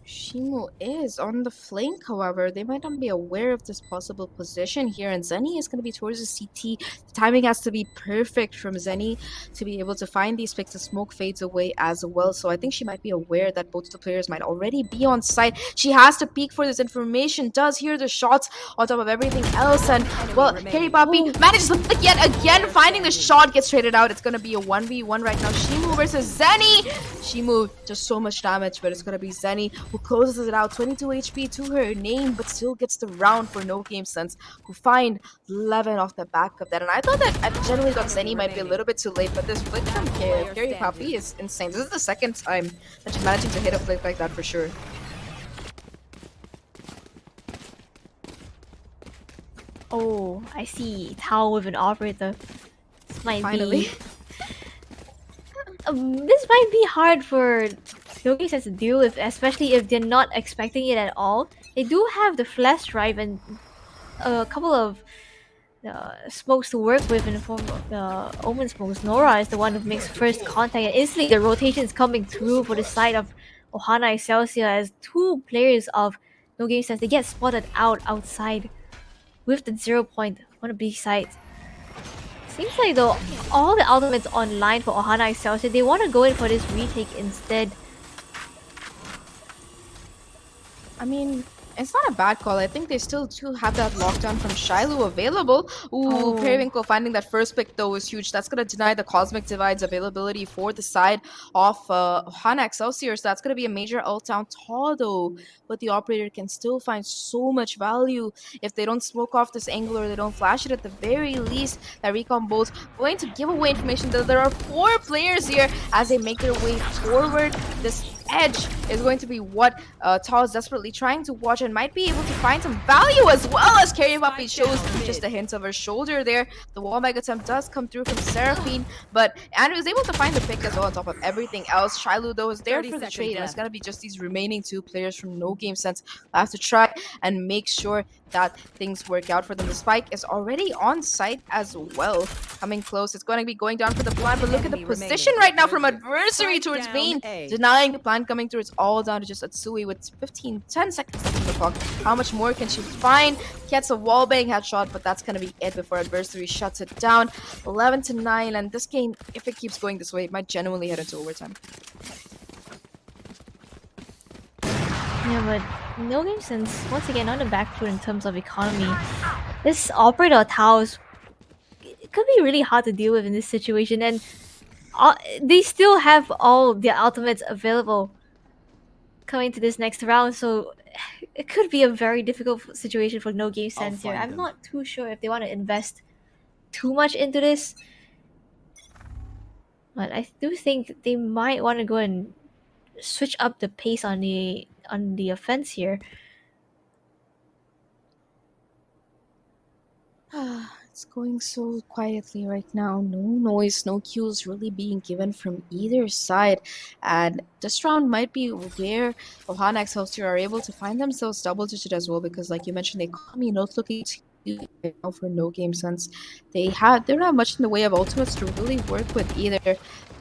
Shimo is on the flank, however. They might not be aware of this possible position here, and Zenny is going to be towards the CT. The timing has to be perfect from Zenny to be able to find these picks. The smoke fades away as well, so I think she might be aware that both the players might already be on site. She has to peek for this information, does hear the shots on top of everything else, and well, Carrie Poppy manages to flick yet again, finding the shot, gets traded out. It's going to be a 1v1 right now. Shimo versus Zenny. Shimo does so much damage, but it's going to be Zenny who closes it out. 22 HP to her name, but still gets the round for NoGameSens, who find 11 off the back of that. And I thought that, I generally thought Zenny might be a little bit too late, but this flick from Carrie Poppy is insane. This is the second time that she's managing to hit a flick like that for sure. Oh, I see. Tao with an operator. This might Finally. be... this might be hard for NoGameSens to deal with, especially if they're not expecting it at all. They do have the flash drive and a couple of smokes to work with in the form of the Omen smokes. Nora is the one who makes first contact, and instantly the rotation is coming through for the side of Ohana Excelsior, as two players of NoGameSens, they get spotted outside with the 0 point on the B side. Seems like though all the ultimates online for Ohana Excelsior, they want to go in for this retake instead. I mean, it's not a bad call. I think they still do have that lockdown from Shiloh available. Ooh, Periwinkle finding that first pick though is huge. That's going to deny the Cosmic Divide's availability for the side of Ohana Excelsior. So that's going to be a major ult down Tall though. But the operator can still find so much value if they don't smoke off this angle or they don't flash it at the very least. That recon bolt going to give away information that there are 4 players here as they make their way forward. This edge is going to be what Tall is desperately trying to watch and might be able to find some value as well as Carry Puppy shows just a hint of her shoulder there. The wall bag attempt does come through from Seraphine, but Andrew is able to find the pick as well on top of everything else. Shiloh though is there for the trade, and it's going to be just these remaining two players from NoGameSens who have to try and make sure that things work out for them. The spike is already on site as well. Coming close, it's going to be going down for the plan, but look at the position right now from adversary towards main, denying the plan coming through. It's all down to just Atsui with 10 seconds left on the clock. How much more can she find? Gets a wallbang headshot, but that's going to be it before adversary shuts it down. 11-9, and this game, if it keeps going this way, it might genuinely head into overtime. Yeah, but NoGameSens once again on the back foot in terms of economy. This operator Taos, it could be really hard to deal with in this situation, and they still have all their ultimates available coming to this next round, so it could be a very difficult situation for NoGameSens here. I'm not too sure if they want to invest too much into this, but I do think they might want to go and switch up the pace on the offense here. It's going so quietly right now. No noise, no cues really being given from either side. And this round might be where Ohana Excelsior are able to find themselves double-digit as well, because like you mentioned, the economy not looking too right now for NoGameSens. They don't have much in the way of ultimates to really work with either.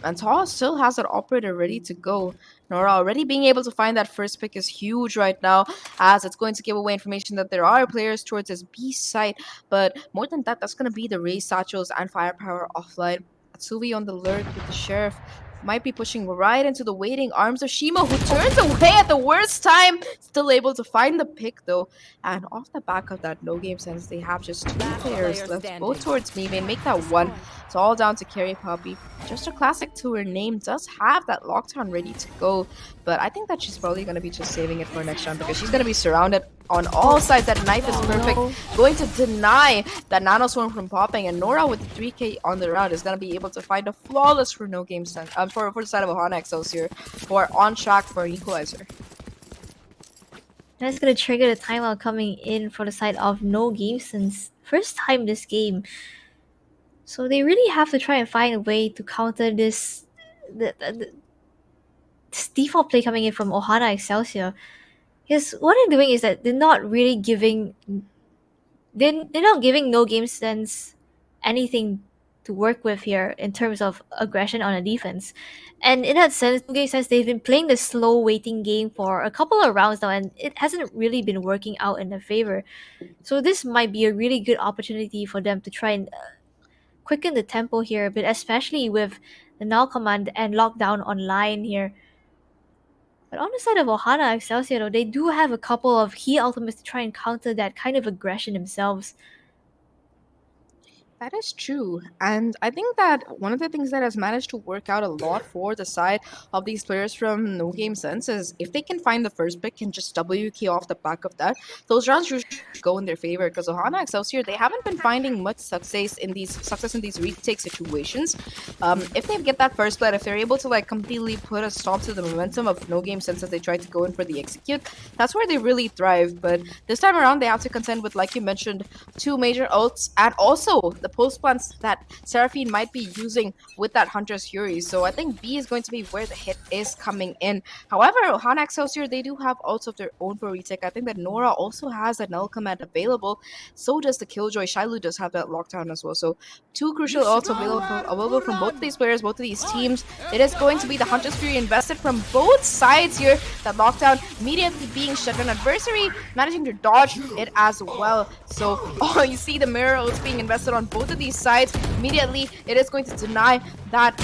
And Taw still has that operator ready to go. Nora already being able to find that first pick is huge right now, as it's going to give away information that there are players towards his B site. But more than that, that's going to be the Ray Satchels and Firepower offline. Atsui on the lurk with the Sheriff. Might be pushing right into the waiting arms of Shimo, who turns away at the worst time. Still able to find the pick though. And off the back of that NoGameSens, they have just two players left, both towards me. They make that one. It's all down to Carry Puppy. Just a classic to her name, does have that lockdown ready to go. But I think that she's probably going to be just saving it for next round, because she's going to be surrounded on all sides. That knife is perfect. Going to deny that nano swarm from popping, and Nora with the 3k on the round is going to be able to find a flawless for NoGameSens, for the side of Ohana Excelsior, who are on track for an equalizer. That's gonna trigger the timeout coming in for the side of NoGameSens. First time this game, so they really have to try and find a way to counter this this default play coming in from Ohana Excelsior. Because what they're doing is that they're not really giving they're not giving NoGameSens anything to work with here in terms of aggression on a defense. And in that sense, NoGameSens, they've been playing the slow waiting game for a couple of rounds now, and it hasn't really been working out in their favor. So this might be a really good opportunity for them to try and quicken the tempo here, but especially with the null command and lockdown online here. But on the side of Ohana Excelsior, though, they do have a couple of key ultimates to try and counter that kind of aggression themselves. That is true. And I think that one of the things that has managed to work out a lot for the side of these players from NoGameSens is if they can find the first pick and just WK off the back of that, those rounds usually go in their favor, because Ohana Excelsior, they haven't been finding much success in these retake situations. If they get that first blood, if they're able to like completely put a stop to the momentum of NoGameSens as they try to go in for the execute, that's where they really thrive. But this time around, they have to contend with, like you mentioned, two major ults and also the post plants that Seraphine might be using with that Hunter's Fury. So I think B is going to be where the hit is coming in. However, Ohana Excelsior, they do have ults of their own for retake. I think that Nora also has a null command available. So does the Killjoy. Shiloh does have that lockdown as well. So two crucial ults available from both of these players, both of these teams. It is going to be the Hunter's Fury invested from both sides here. That lockdown immediately being shut down. Adversary managing to dodge it as well. So you see the mirror ults being invested on both of these sides. Immediately, it is going to deny that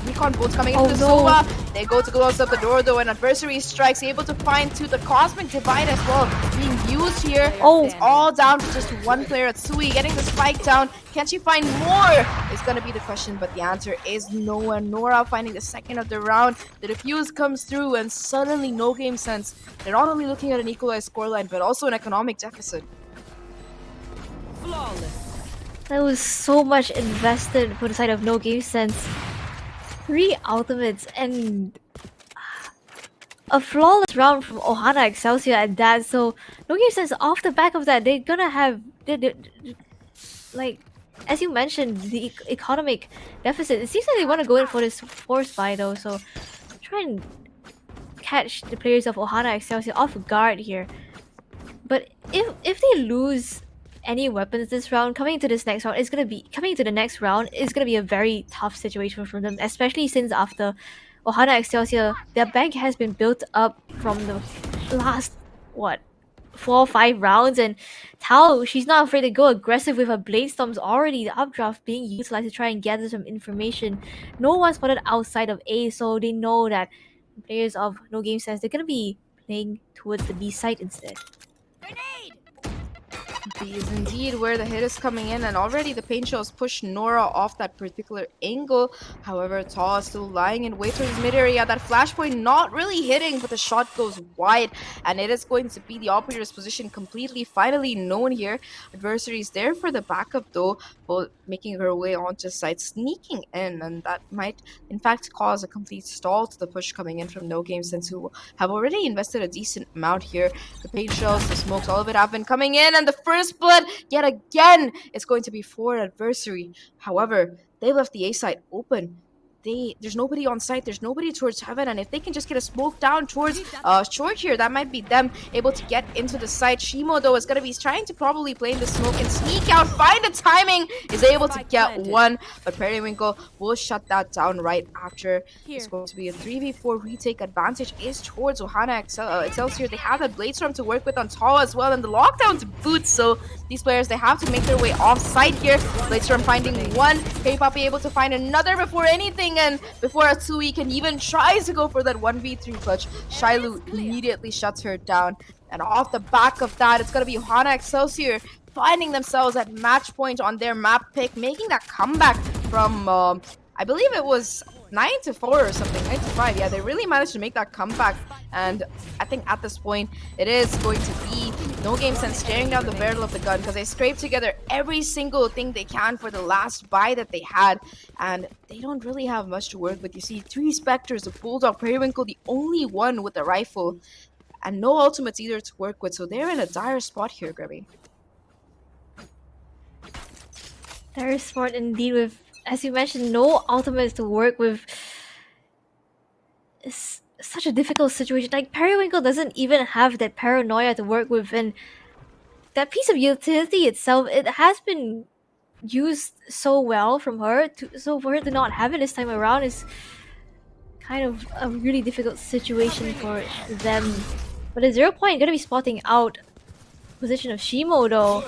recon bolts coming into the Sova. They go to close up the door though, and adversary strikes, able to find to the Cosmic Divide as well being used here. It's all down to just one player. Atsui getting the spike down. Can she find more? It's gonna be the question, but the answer is no. And Nora finding the second of the round. The defuse comes through, and suddenly NoGameSens, they're not only looking at an equalized scoreline, but also an economic deficit. Flawless. There was so much invested for the side of NoGameSens. 3 ultimates, and a flawless round from Ohana Excelsior at that. So NoGameSens off the back of that, they're gonna have like, as you mentioned, the economic deficit. It seems like they want to go in for this force buy though. So try and catch the players of Ohana Excelsior off guard here. But if they lose any weapons this round, coming into this next round, it's gonna be coming into the next round is gonna be a very tough situation for them, especially since after Ohana Excelsior, their bank has been built up from the last what 4 or 5 rounds, and Tao, she's not afraid to go aggressive with her blade storms already. The updraft being utilized to try and gather some information. No one spotted outside of A, so they know that players of NoGameSens, they're gonna be playing towards the B side instead. B is indeed where the hit is coming in, and already the paint shells push Nora off that particular angle. However, Taw is still lying in wait towards mid area. That flashpoint not really hitting, but the shot goes wide, and it is going to be the operator's position completely finally known here. Adversaries there for the backup though, both making her way onto site, sneaking in, and that might in fact cause a complete stall to the push coming in from NoGameSens, who have already invested a decent amount here. The paint shells, the smokes, all of it have been coming in, and the first blood yet again is going to be for an adversary. However, they left the A site open. There's nobody on site, there's nobody towards heaven, and if they can just get a smoke down towards short here, that might be them able to get into the site. Shimo though is going to be trying to probably play in the smoke and sneak out, find the timing, is able to get one, but Periwinkle will shut that down right after. It's going to be a 3v4 retake. Advantage is towards Ohana Excelsior. They have that Blade Storm to work with on Taw as well, and the lockdown to boot, so these players, they have to make their way off site here. Blade Storm finding one, K-Poppy able to find another before anything, and before Atsui can even try to go for that 1v3 clutch, Shilu immediately shuts her down. And off the back of that, it's going to be Ohana Excelsior finding themselves at match point on their map pick, making that comeback from, I believe it was 9-4 or something, 9-5. Yeah, they really managed to make that comeback. And I think at this point, it is going to be NoGameSens staring down the barrel of the gun, because they scraped together every single thing they can for the last buy that they had. And they don't really have much to work with. You see 3 Spectres, the Bulldog, Periwinkle, the only one with a rifle. And no ultimates either to work with. So they're in a dire spot here, Grebby. Dire spot indeed with, as you mentioned, no ultimates to work with. It's such a difficult situation. Like, Periwinkle doesn't even have that paranoia to work with, and that piece of utility itself, it has been used so well from her, so for her to not have it this time around is kind of a really difficult situation for them. But at 0 point, gonna be spotting out position of Shimo though.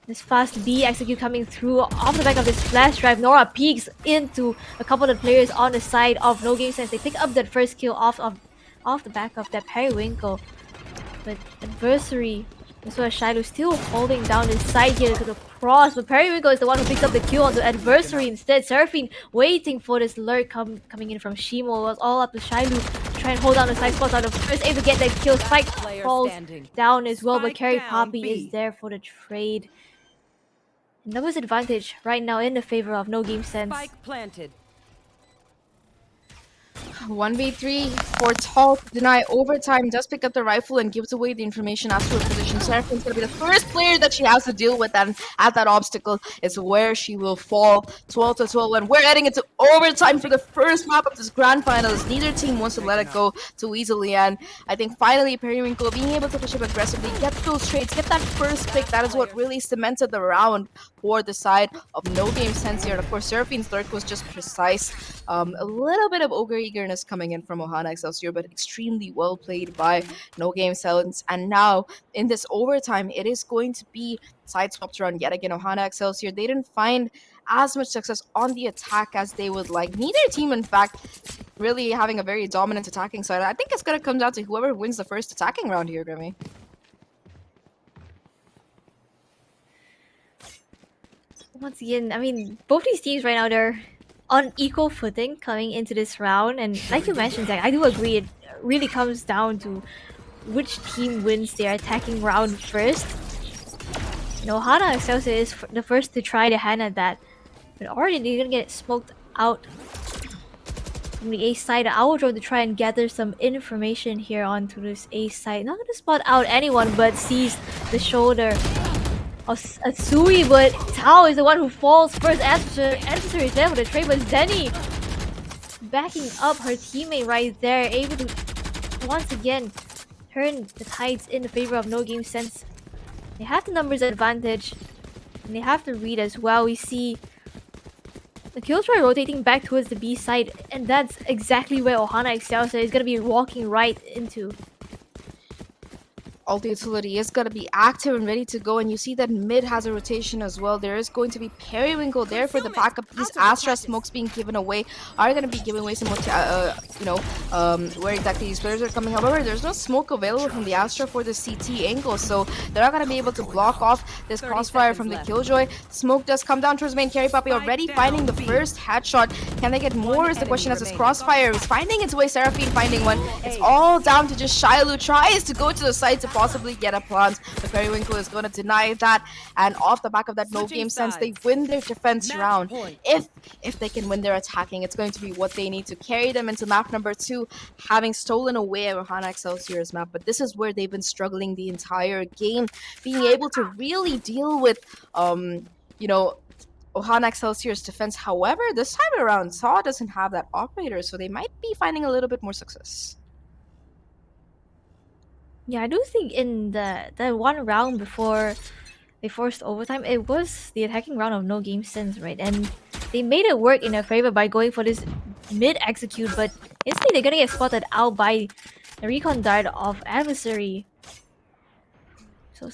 This fast B execute coming through off the back of this flash drive. Nora peeks into a couple of the players on the side of NoGameSens. They pick up that first kill off the back of that Periwinkle. But adversary, as well as Shiloh, still holding down this side here to the cross. But Periwinkle is the one who picks up the kill onto adversary instead. Seraphine waiting for this lurk coming in from Shimo. It was all up to Shiloh to try and hold down the side spots. Out of first able to get that kill. Spike falls down as well, but Carry Poppy is there for the trade. Numbers advantage right now in the favor of NoGameSens. Spike planted. 1v3 for Tall to deny overtime, does pick up the rifle and gives away the information as to her position. Seraphine's going to be the first player that she has to deal with, and at that obstacle is where she will fall. 12-12, and we're heading into overtime for the first map of this grand finals. Neither team wants to let it go too easily, and I think finally Periwinkle being able to push up aggressively, get those trades, get that first pick, that is what really cemented the round for the side of NoGameSens here. And of course, Seraphine's lurk was just precise. A little bit of ogre eagerness coming in from Ohana Excelsior, but extremely well played by NoGameSens. And now in this overtime, it is going to be side swapped around yet again. Ohana Excelsior, they didn't find as much success on the attack as they would like. Neither team, in fact, really having a very dominant attacking side. I think it's going to come down to whoever wins the first attacking round here, Grimmy. Once again, I mean, both these teams right now, they're on equal footing coming into this round. And like you mentioned, Zach, I do agree, it really comes down to which team wins their attacking round first. You know, Ohana Excelsior is the first to try the hand at that. But already they're gonna get smoked out from the A side. I will try to gather some information here onto this A side. Not gonna spot out anyone, but sees the shoulder of Atsui, but Tao is the one who falls first. Adversary is there for the trade, but Zenny backing up her teammate right there, able to once again turn the tides in the favor of NoGameSens. They have the numbers advantage, and they have the read as well. We see the Killjoy rotating back towards the B side, and that's exactly where Ohana Excelsior is going to be walking right into. All the utility is going to be active and ready to go, and you see that mid has a rotation as well. There is going to be Periwinkle there for the backup. These Astra smokes being given away are going to be giving away some, where exactly these players are coming. However, there's no smoke available from the Astra for the CT angle, so they're not going to be able to block off this crossfire from the Killjoy. Smoke does come down towards main carry puppy, already finding the first headshot. Can they get more is the question, as this crossfire is finding its way. Seraphine finding one. It's all down to just Shilu tries to go to the side to possibly get a plant. The Periwinkle is going to deny that, and off the back of that NoGameSens, they win their defense round. If they can win their attacking, it's going to be what they need to carry them into map number 2, having stolen away Ohana Excelsior's map. But this is where they've been struggling the entire game, being able to really deal with Ohana Excelsior's defense. However, this time around, Saw doesn't have that operator, so they might be finding a little bit more success. Yeah, I do think in the one round before they forced overtime, it was the attacking round of NoGameSens, right? And they made it work in their favor by going for this mid execute, but instantly they're gonna get spotted out by the recon dart of Adversary. So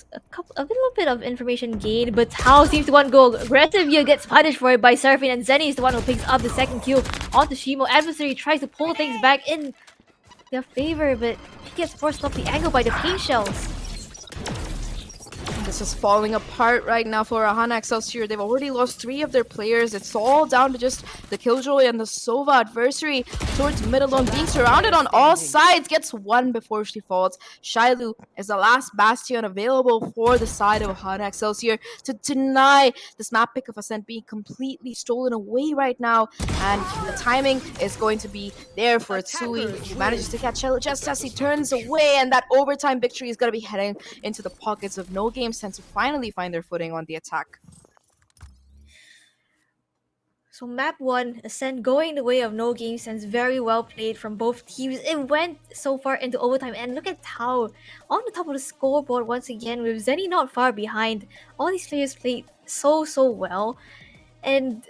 a little bit of information gained, but Tao seems to want to go aggressive here, gets punished for it by Seraphine, and Zenny is the one who picks up the second kill onto Shimo. Adversary tries to pull things back in their favor, but he gets forced off the angle by the paint shells. This is falling apart right now for Ohana Excelsior. They've already lost 3 of their players. It's all down to just the Killjoy and the Sova. Adversary towards mid alone, being surrounded on all sides. Gets one before she falls. Shilu is the last bastion available for the side of Ohana Excelsior to deny this map pick of Ascent being completely stolen away right now. And the timing is going to be there for Atsui. He manages to catch Shilu just as he turns away, and that overtime victory is going to be heading into the pockets of NoGameSens to finally find their footing on the attack. So map 1, Ascent going the way of NoGameSens. Very well played from both teams. It went so far into overtime, and look at Tao on the top of the scoreboard once again, with Zenny not far behind. All these players played so well, and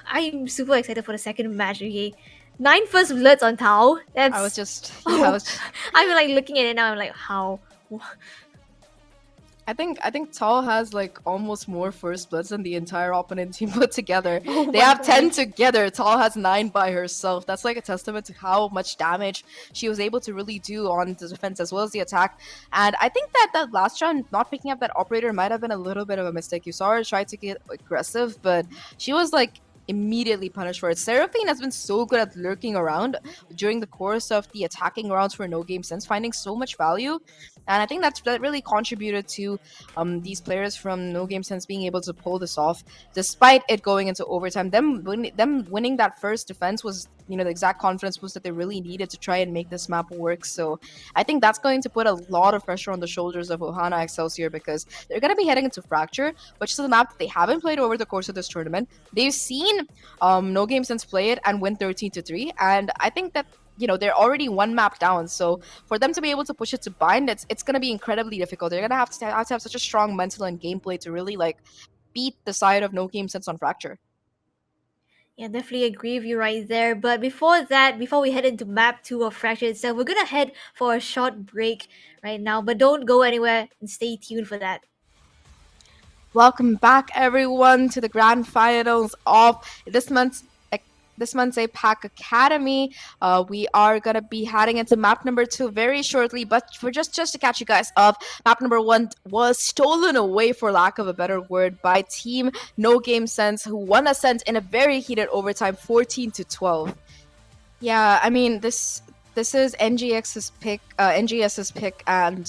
I'm super excited for the second match. Okay, 9 first bloods on Tao. That's I'm like looking at it now. I'm like, how? I think Tall has like almost more first bloods than the entire opponent team put together. They have God. 10 together. Tall has 9 by herself. That's like a testament to how much damage she was able to really do on the defense as well as the attack. And I think that last round, not picking up that operator might have been a little bit of a mistake. You saw her try to get aggressive, but she was like immediately punished for it. Seraphine has been so good at lurking around during the course of the attacking rounds for NoGameSens, finding so much value. And I think that really contributed to these players from NoGameSens being able to pull this off, despite it going into overtime. Them winning that first defense was, the exact confidence boost that they really needed to try and make this map work. So I think that's going to put a lot of pressure on the shoulders of Ohana Excelsior, because they're going to be heading into Fracture, which is a map that they haven't played over the course of this tournament. They've seen NoGameSens play it and win 13-3, and I think that they're already 1 map down. So for them to be able to push it to bind, it's going to be incredibly difficult. They're going to have to have such a strong mental and gameplay to really beat the side of NoGameSens on Fracture. Yeah, definitely agree with you right there. But before we head into map 2 of Fracture itself, we're gonna head for a short break right now. But don't go anywhere and stay tuned for that. Welcome back, everyone, to the grand finals of this month's APAC Academy. We are going to be heading into map number 2 very shortly, but for just to catch you guys up, map number 1 was stolen away, for lack of a better word, by team NoGameSens, who won Ascent in a very heated overtime, 14-12. Yeah, I mean, this is NGS's pick, and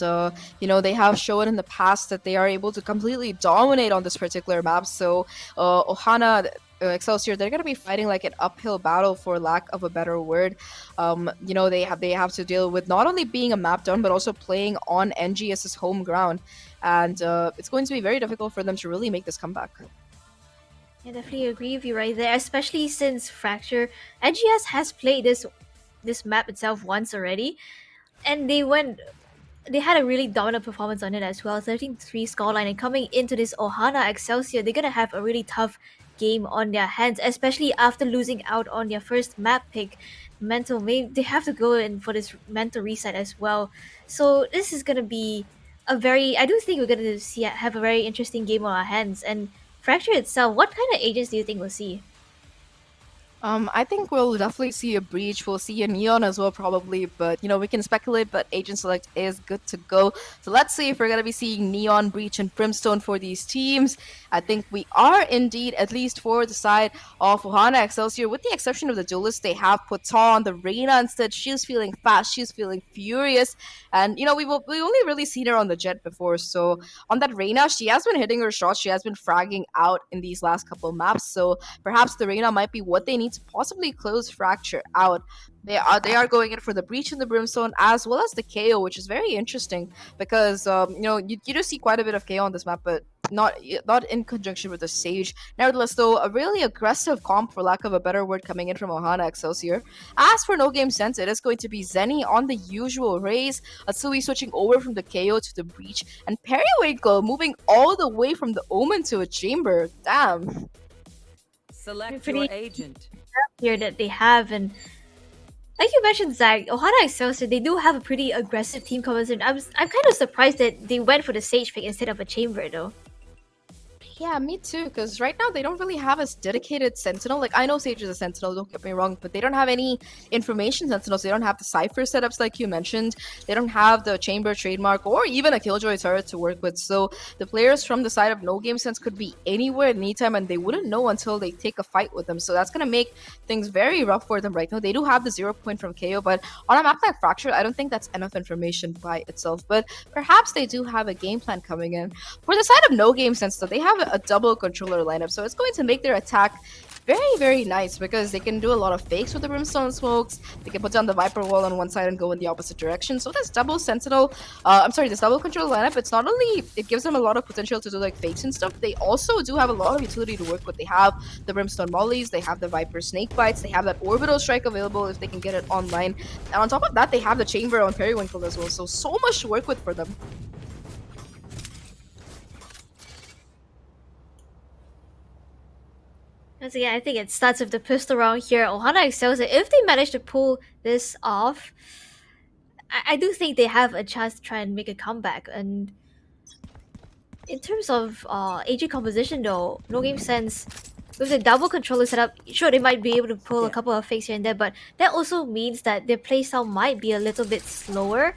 they have shown in the past that they are able to completely dominate on this particular map. So Ohana Excelsior, they're gonna be fighting like an uphill battle, for lack of a better word. They have to deal with not only being a map down, but also playing on NGS's home ground, and it's going to be very difficult for them to really make this comeback. I definitely agree with you right there, especially since Fracture NGS has played this map itself once already, and they had a really dominant performance on it as well, 13-3 scoreline, and coming into this Ohana Excelsior, they're gonna have a really tough game on their hands, especially after losing out on their first map pick. Mental, maybe they have to go in for this mental reset as well. So this is gonna be I do think we're gonna have a very interesting game on our hands. And Fracture itself, what kind of agents do you think we'll see? I think we'll definitely see a Breach. We'll see a Neon as well, probably. But, we can speculate, but Agent Select is good to go. So let's see if we're going to be seeing Neon, Breach, and Brimstone for these teams. I think we are indeed, at least for the side of Ohana Excelsior. With the exception of the duelist, they have put on the Reina instead. She's feeling fast. She's feeling furious. And, we've only really seen her on the Jet before. So on that Reina, she has been hitting her shots. She has been fragging out in these last couple maps. So perhaps the Reina might be what they need to possibly close Fracture out. They are going in for the Breach and the Brimstone, as well as the KO, which is very interesting because you do see quite a bit of KO on this map, but not in conjunction with the Sage. Nevertheless, though, a really aggressive comp, for lack of a better word, coming in from Ohana Excelsior. As for NoGameSens, it is going to be Zenny on the usual raise, Atsui switching over from the KO to the Breach, and Periwinkle moving all the way from the Omen to a Chamber. Damn. Select your agent. Here that they have, and like you mentioned, Zach, Ohana Excelsior, they do have a pretty aggressive team composition. I'm kind of surprised that they went for the Sage pick instead of a Chamber though. Yeah, me too, because right now they don't really have a dedicated Sentinel. Like, I know Sage is a Sentinel, don't get me wrong, but they don't have any information Sentinels. They don't have the Cypher setups like you mentioned. They don't have the Chamber trademark or even a Killjoy turret to work with. So the players from the side of NoGameSens could be anywhere at any time, and they wouldn't know until they take a fight with them. So that's going to make things very rough for them right now. They do have the 0 point from KO, but on a map like Fracture, I don't think that's enough information by itself. But perhaps they do have a game plan coming in. For the side of NoGameSens, though, they have a double controller lineup, so it's going to make their attack very, very nice because they can do a lot of fakes with the Brimstone smokes. They can put down the Viper wall on one side and go in the opposite direction. So this double this double control lineup, it's not only, it gives them a lot of potential to do like fakes and stuff, they also do have a lot of utility to work with. They have the Brimstone mollies, they have the Viper snake bites, they have that orbital strike available if they can get it online. And on top of that, they have the Chamber on Periwinkle as well. So much to work with for them. Once again, I think it starts with the pistol round here. Ohana Excelsior, if they manage to pull this off, I do think they have a chance to try and make a comeback. And in terms of agent composition though, NoGameSens, with the double controller setup, sure, they might be able to pull a couple of fakes here and there, but that also means that their playstyle might be a little bit slower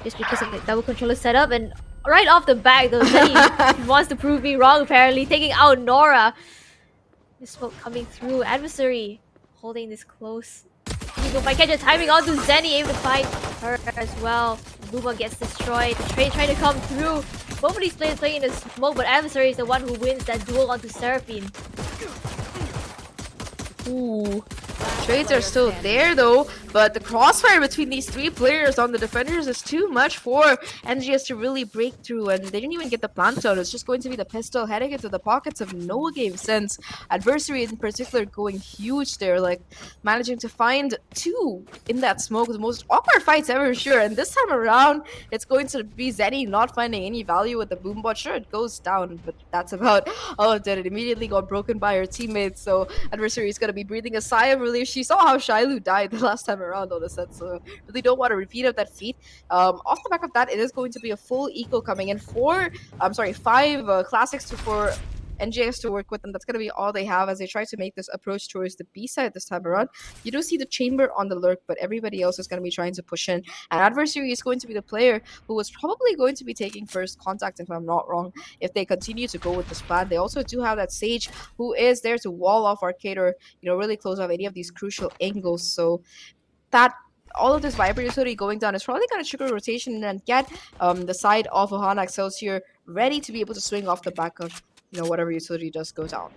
just because of the double controller setup. And right off the bat, though, Zenny wants to prove me wrong, apparently, taking out Nora. The smoke coming through. Adversary holding this close. Eagle might catch a timing onto Zenny, able to find her as well. Luma gets destroyed. The trade trying to come through. Both of these players playing in the smoke, but Adversary is the one who wins that duel onto Seraphine. Ooh. Trades are still there though, but the crossfire between these three players on the defenders is too much for NGS to really break through, and they didn't even get the plant out. It's just going to be the pistol heading into the pockets of NoGameSens. Adversary in particular going huge there, like managing to find two in that smoke. The most awkward fights ever, sure. And this time around, it's going to be Zenny not finding any value with the boombot. Sure, it goes down, but that's about all it did. It immediately got broken by her teammates, so Adversary is going to be breathing a sigh of relief. She saw how Shilu died the last time around on the set, so really don't want to repeat of that feat. Off the back of that, it is going to be a full eco coming in. 5 classics for NGS to work with, and that's going to be all they have as they try to make this approach towards the B side this time around. You do see the Chamber on the lurk, but everybody else is going to be trying to push in, and Adversary is going to be the player who was probably going to be taking first contact, if I'm not wrong, if they continue to go with this plan. They also do have that Sage who is there to wall off Arcade or, really close off any of these crucial angles, so that all of this Viper utility going down is probably going to trigger rotation and get the side of Ohana Excelsior ready to be able to swing off the back of whatever utility does go down.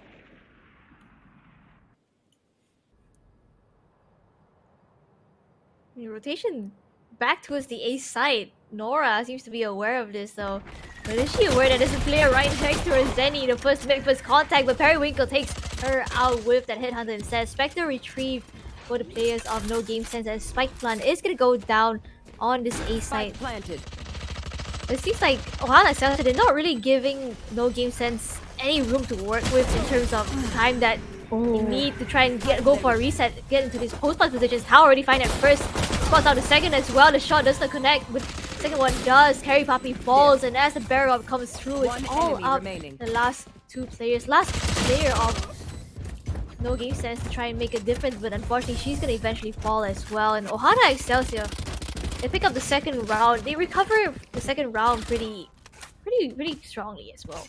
Rotation back towards the A side. Nora seems to be aware of this though. But is she aware that there's a player right next to her, Zenny, the first make first contact, but Periwinkle takes her out with that headhunter instead. Spectre retrieved for the players of NoGameSens, as Spike Plant is gonna go down on this A side. Spike planted. It seems like Ohana Excelsior, they're not really giving NoGameSens any room to work with in terms of time that they need to try and go for a reset, get into these post-pass positions. Tao already find that first, spots out the second as well. The shot does not connect, but the second one does. Carry Poppy falls, and as the barrel up comes through, it's all up. The last two players, last player of NoGameSens to try and make a difference, but unfortunately she's gonna eventually fall as well. And Ohana Excelsior, they pick up the second round. They recover the second round pretty strongly as well.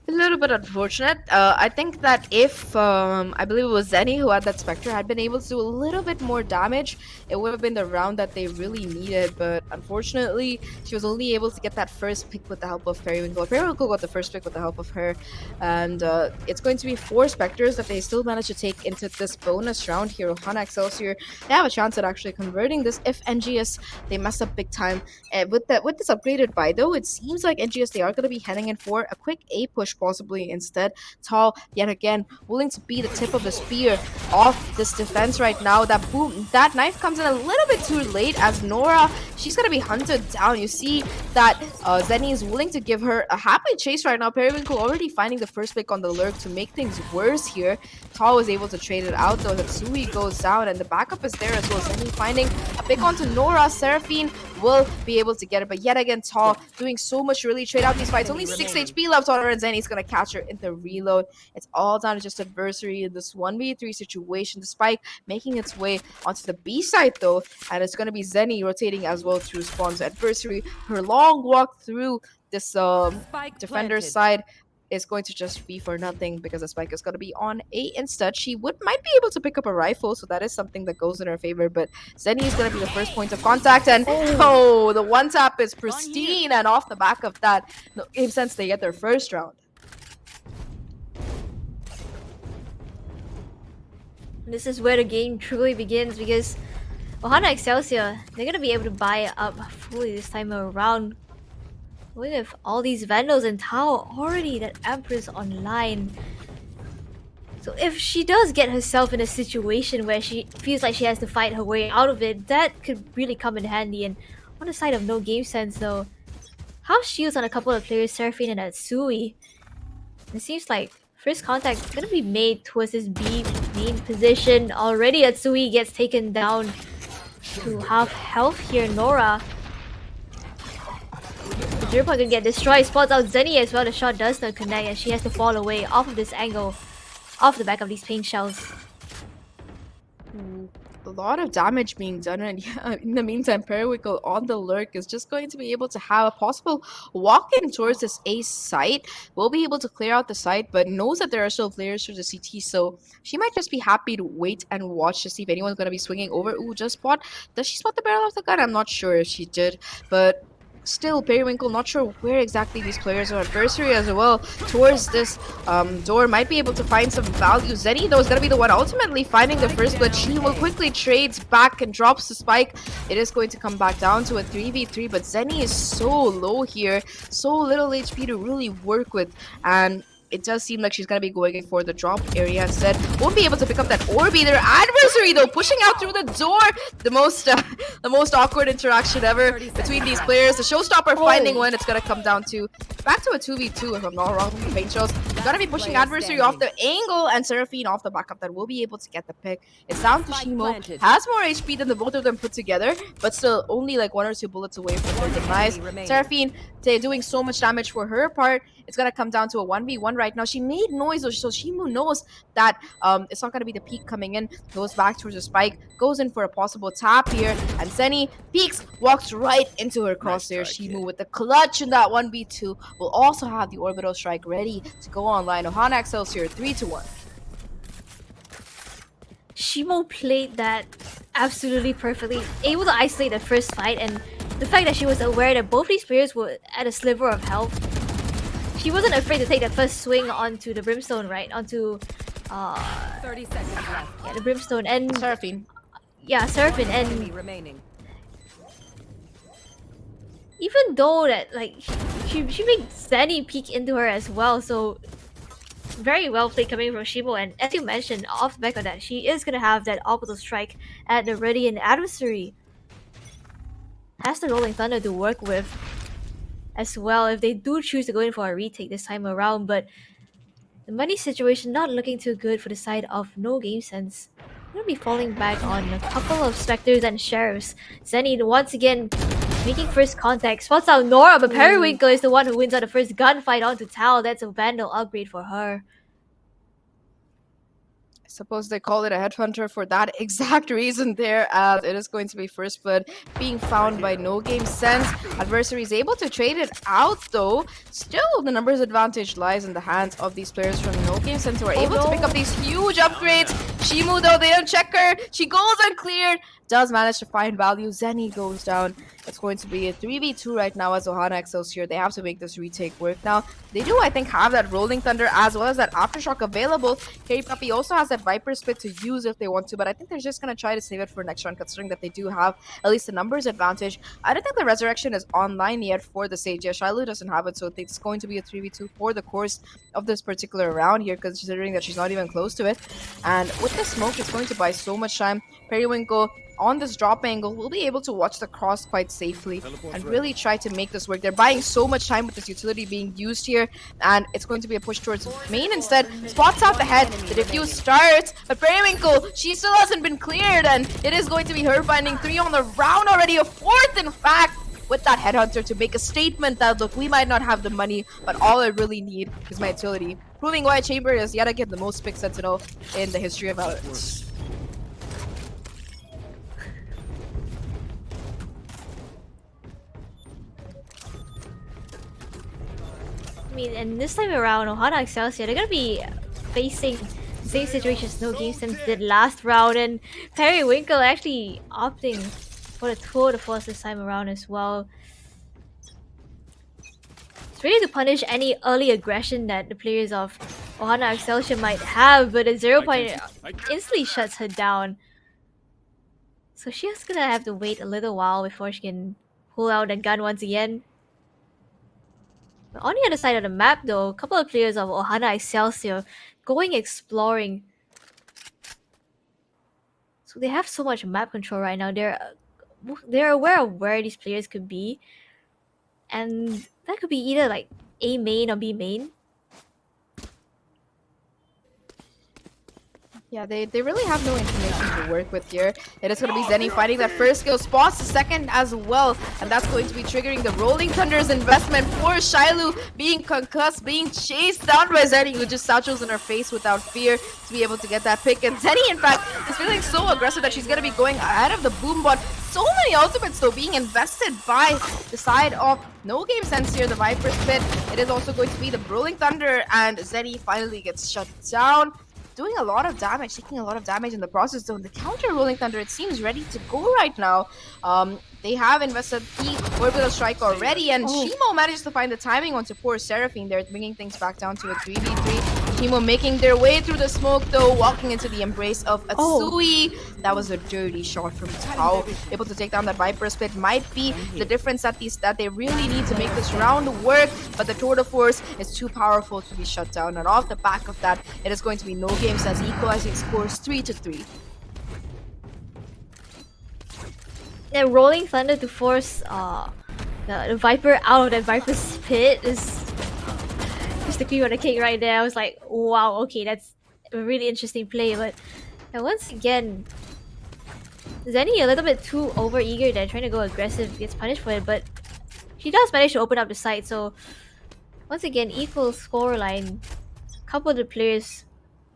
A little bit unfortunate. I think that if I believe it was Zenny who had that Spectre had been able to do a little bit more damage, it would have been the round that they really needed. But unfortunately, she was only able to get that first pick with the help of Periwinkle. Periwinkle got the first pick with the help of her, and it's going to be 4 Spectres that they still managed to take into this bonus round here. Ohana Excelsior, they have a chance at actually converting this. If NGS, they mess up big time. With this upgraded buy though, it seems like NGS, they are going to be heading in for a quick A push possibly instead. Tall, yet again, willing to be the tip of the spear of this defense right now. That boom, that knife comes in a little bit too late as Nora, she's gonna be hunted down. You see that Zenny is willing to give her a happy chase right now. Periwinkle already finding the first pick on the lurk to make things worse here. Tall was able to trade it out though. Hatsui goes down and the backup is there as well. Zenny finding a pick onto Nora. Seraphine will be able to get it, but yet again, Tall doing so much to really trade out these fights. Only 6 HP left on her, and Zenny's gonna catch her in the reload. It's all down to just adversary in this 1v3 situation. The Spike making its way onto the B side though, and it's gonna be Zenny rotating as well to respond to adversary. Her long walk through this defender side is going to just be for nothing because the Spike is going to be on A instead. She might be able to pick up a rifle, so that is something that goes in her favor, but Zenny is going to be the first point of contact, and the one tap is pristine, and off the back of that, NoGameSens, they get their first round. This is where the game truly begins, because Ohana Excelsior, they're gonna be able to buy it up fully this time around. With all these Vandals and Tao already, that Empress online. So if she does get herself in a situation where she feels like she has to fight her way out of it, that could really come in handy. And on the side of NoGameSens though, house shields on a couple of players, Seraphine and Hatsui. It seems like first contact is gonna be made towards this B main position. Already Hatsui gets taken down to half health here. Nora, the 0 point can get destroyed. Spots out Zenny as well. The shot does not connect and she has to fall away off of this angle, off the back of these paint shells. A lot of damage being done, and yeah, in the meantime, Periwinkle on the lurk is just going to be able to have a possible walk-in towards this A site. Will be able to clear out the site, but knows that there are still players through the CT, so she might just be happy to wait and watch to see if anyone's going to be swinging over. Ooh, just spot. Does she spot the barrel of the gun? I'm not sure if she did, but still, Periwinkle not sure where exactly these players are. Adversary as well towards this door might be able to find some value. Zenny though is gonna be the one ultimately finding the first, but she will quickly trades back and drops the Spike. It is going to come back down to a 3v3, but Zenny is so low here, so little HP to really work with, and it does seem like she's going to be going in for the drop area instead. Won't be able to pick up that orb either. Adversary though pushing out through the door. The most awkward interaction ever between these players. The showstopper finding one. It's going to come down to back to a 2v2 if I'm not wrong. The paint shows. Going to be pushing Adversary off the angle, and Seraphine off the backup that will be able to get the pick. It's down to Shimo. Has more HP than the both of them put together, but still only like 1 or 2 bullets away from the demise. Seraphine doing so much damage for her part. It's gonna come down to a 1v1 right now. She made noise, so Shimu knows that it's not gonna be the peak coming in. Goes back towards the Spike, goes in for a possible tap here, and Zenny peeks, walks right into her crosshair. Shimu with the clutch in that 1v2 will also have the orbital strike ready to go online. Ohana Excelsior 3-1. Shimo played that absolutely perfectly, able to isolate the first fight, and the fact that she was aware that both these players were at a sliver of health. She wasn't afraid to take that first swing onto the Brimstone, right? Onto 30 seconds left. yeah, the Brimstone. And Seraphine. yeah, Seraphine, Enemy and remaining. even though that like she made Zenny peek into her as well, so very well played coming from Shimo. And as you mentioned, off the back of that, she is gonna have that orbital strike at the ready, and adversary has the Rolling Thunder to work with as well if they do choose to go in for a retake this time around. But the money situation not looking too good for the side of NoGameSens. Gonna be falling back on a couple of Spectres and Sheriffs. Zenny once again making first contact. Spots out Nora, but Periwinkle is the one who wins out the first gunfight onto Tal. That's a Vandal upgrade for her. Suppose they call it a headhunter for that exact reason there, as it is going to be first blood being found by NoGameSens. Adversary is able to trade it out though. Still, the numbers advantage lies in the hands of these players from NoGameSens who are able to pick up these huge upgrades. Shimu though, they don't check her. She goes uncleared. Does manage to find value. Zenny goes down. It's going to be a 3v2 right now as Ohana Excelsior. They have to make this retake work now. They do, I think, have that Rolling Thunder as well as that Aftershock available. Carry Puppy also has that Viper Spit to use if they want to, but I think they're just going to try to save it for next round, considering that they do have at least the numbers advantage. I don't think the Resurrection is online yet for the Sage. Yeah, Shiloh doesn't have it, so it's going to be a 3v2 for the course of this particular round here, considering that she's not even close to it. And with the smoke, it's going to buy so much time. Periwinkle on this drop angle will be able to watch the cross quite safely and really try to make this work. They're buying so much time with this utility being used here, and it's going to be a push towards main instead. Spots out the head, the defuse starts, but Periwinkle, she still hasn't been cleared, and it is going to be her finding 3 on the round already, a 4th in fact, with that headhunter to make a statement that, look, we might not have the money, but all I really need is my utility. Proving why Chamber is yet again the most picked Sentinel in the history of Valorant. I mean, and this time around, Ohana Excelsior, they're gonna be facing the same situation as NoGameSens did last round, and Periwinkle actually opting for the tour de force this time around as well. It's ready to punish any early aggression that the players of Ohana Excelsior might have, but a 0 point instantly shuts her down. So she's gonna have to wait a little while before she can pull out the gun once again. On the other side of the map though, a couple of players of Ohana Excelsior going exploring. So they have so much map control right now. They're aware of where these players could be. And that could be either like A main or B main. Yeah, they really have no information to work with here. It is going to be Zenny fighting that first kill, spots the second as well, and that's going to be triggering the Rolling Thunder's investment for Shiloh being concussed, being chased down by Zenny, who just satchels in her face without fear to be able to get that pick. And Zenny, in fact, is feeling so aggressive that she's going to be going ahead of the boom bot. So many ultimates though being invested by the side of NoGameSens here, the Viper Spit. It is also going to be the Rolling Thunder, and Zenny finally gets shut down. Doing a lot of damage, taking a lot of damage in the process though. The counter Rolling Thunder, it seems ready to go right now. They have invested the orbital strike already, and Shimo manages to find the timing onto poor Seraphine. They're bringing things back down to a 3v3. Shimo making their way through the smoke though, walking into the embrace of Atsui. That was a dirty shot from Tao. Able to take down that Viper Spit might be the difference that they really need to make this round work, but the tour de force is too powerful to be shut down. And off the back of that, it is going to be NoGameSens equalizing scores 3-3. The Rolling Thunder to force the Viper out of that Viper's pit is just the cream on the cake right there. I was like, wow, okay, that's a really interesting play. But once again, Zenny a little bit too over-eager there, trying to go aggressive, gets punished for it, but she does manage to open up the site. So once again, equal scoreline. A couple of the players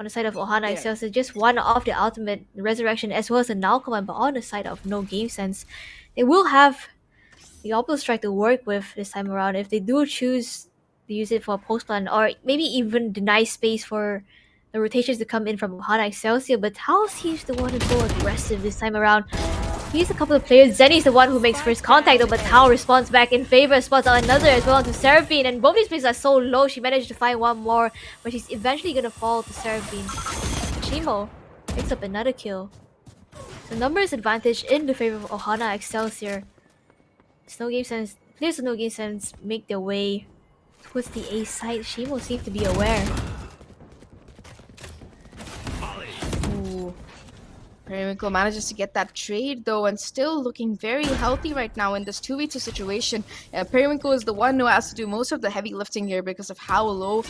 on the side of Ohana Excelsior, just one off the ultimate Resurrection as well as the Now Command, but on the side of NoGameSens, they will have the Opal Strike to work with this time around if they do choose to use it for a post plan, or maybe even deny space for the rotations to come in from Ohana Excelsior. But Tao seems the one to go aggressive this time around. He's a couple of players. Zenny's the one who makes first contact though, but Tao responds back in favor, spots out another as well onto Seraphine, and both these players are so low. She managed to find one more, but she's eventually gonna fall to Seraphine. Shimo picks up another kill. So numbers advantage in the favor of Ohana Excelsior. NoGameSens, players of NoGameSens make their way towards the A side. Shimo seems to be aware. Ooh. Periwinkle manages to get that trade though, and still looking very healthy right now in this 2v2 situation. Periwinkle is the one who has to do most of the heavy lifting here because of how low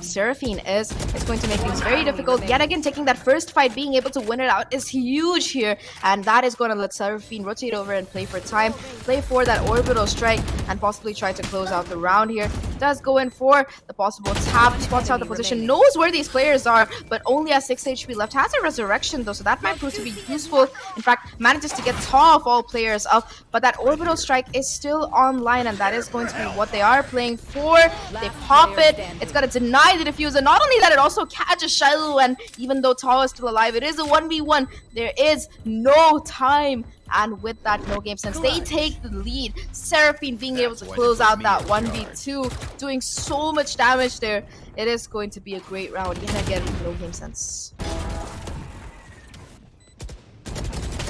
Seraphine is. It's going to make things very difficult. Yet again, taking that first fight, being able to win it out is huge here, and that is going to let Seraphine rotate over and play for time, play for that orbital strike, and possibly try to close out the round here. Does go in for the possible tap, spots out the position, knows where these players are, but only has 6 HP left. Has a resurrection though, so that might prove to be useful. In fact, manages to get top all players up, but that orbital strike is still online, and that is going to be what they are playing for. They pop it. It's going to deny the defuse, and not only that, it also catches Shiloh, and even though Tall is still alive, it is a 1v1. There is no time. And with that, NoGameSens, they take the lead. Seraphine being able to close out that 1v2, doing so much damage there. It is going to be a great round yet again for NoGameSens.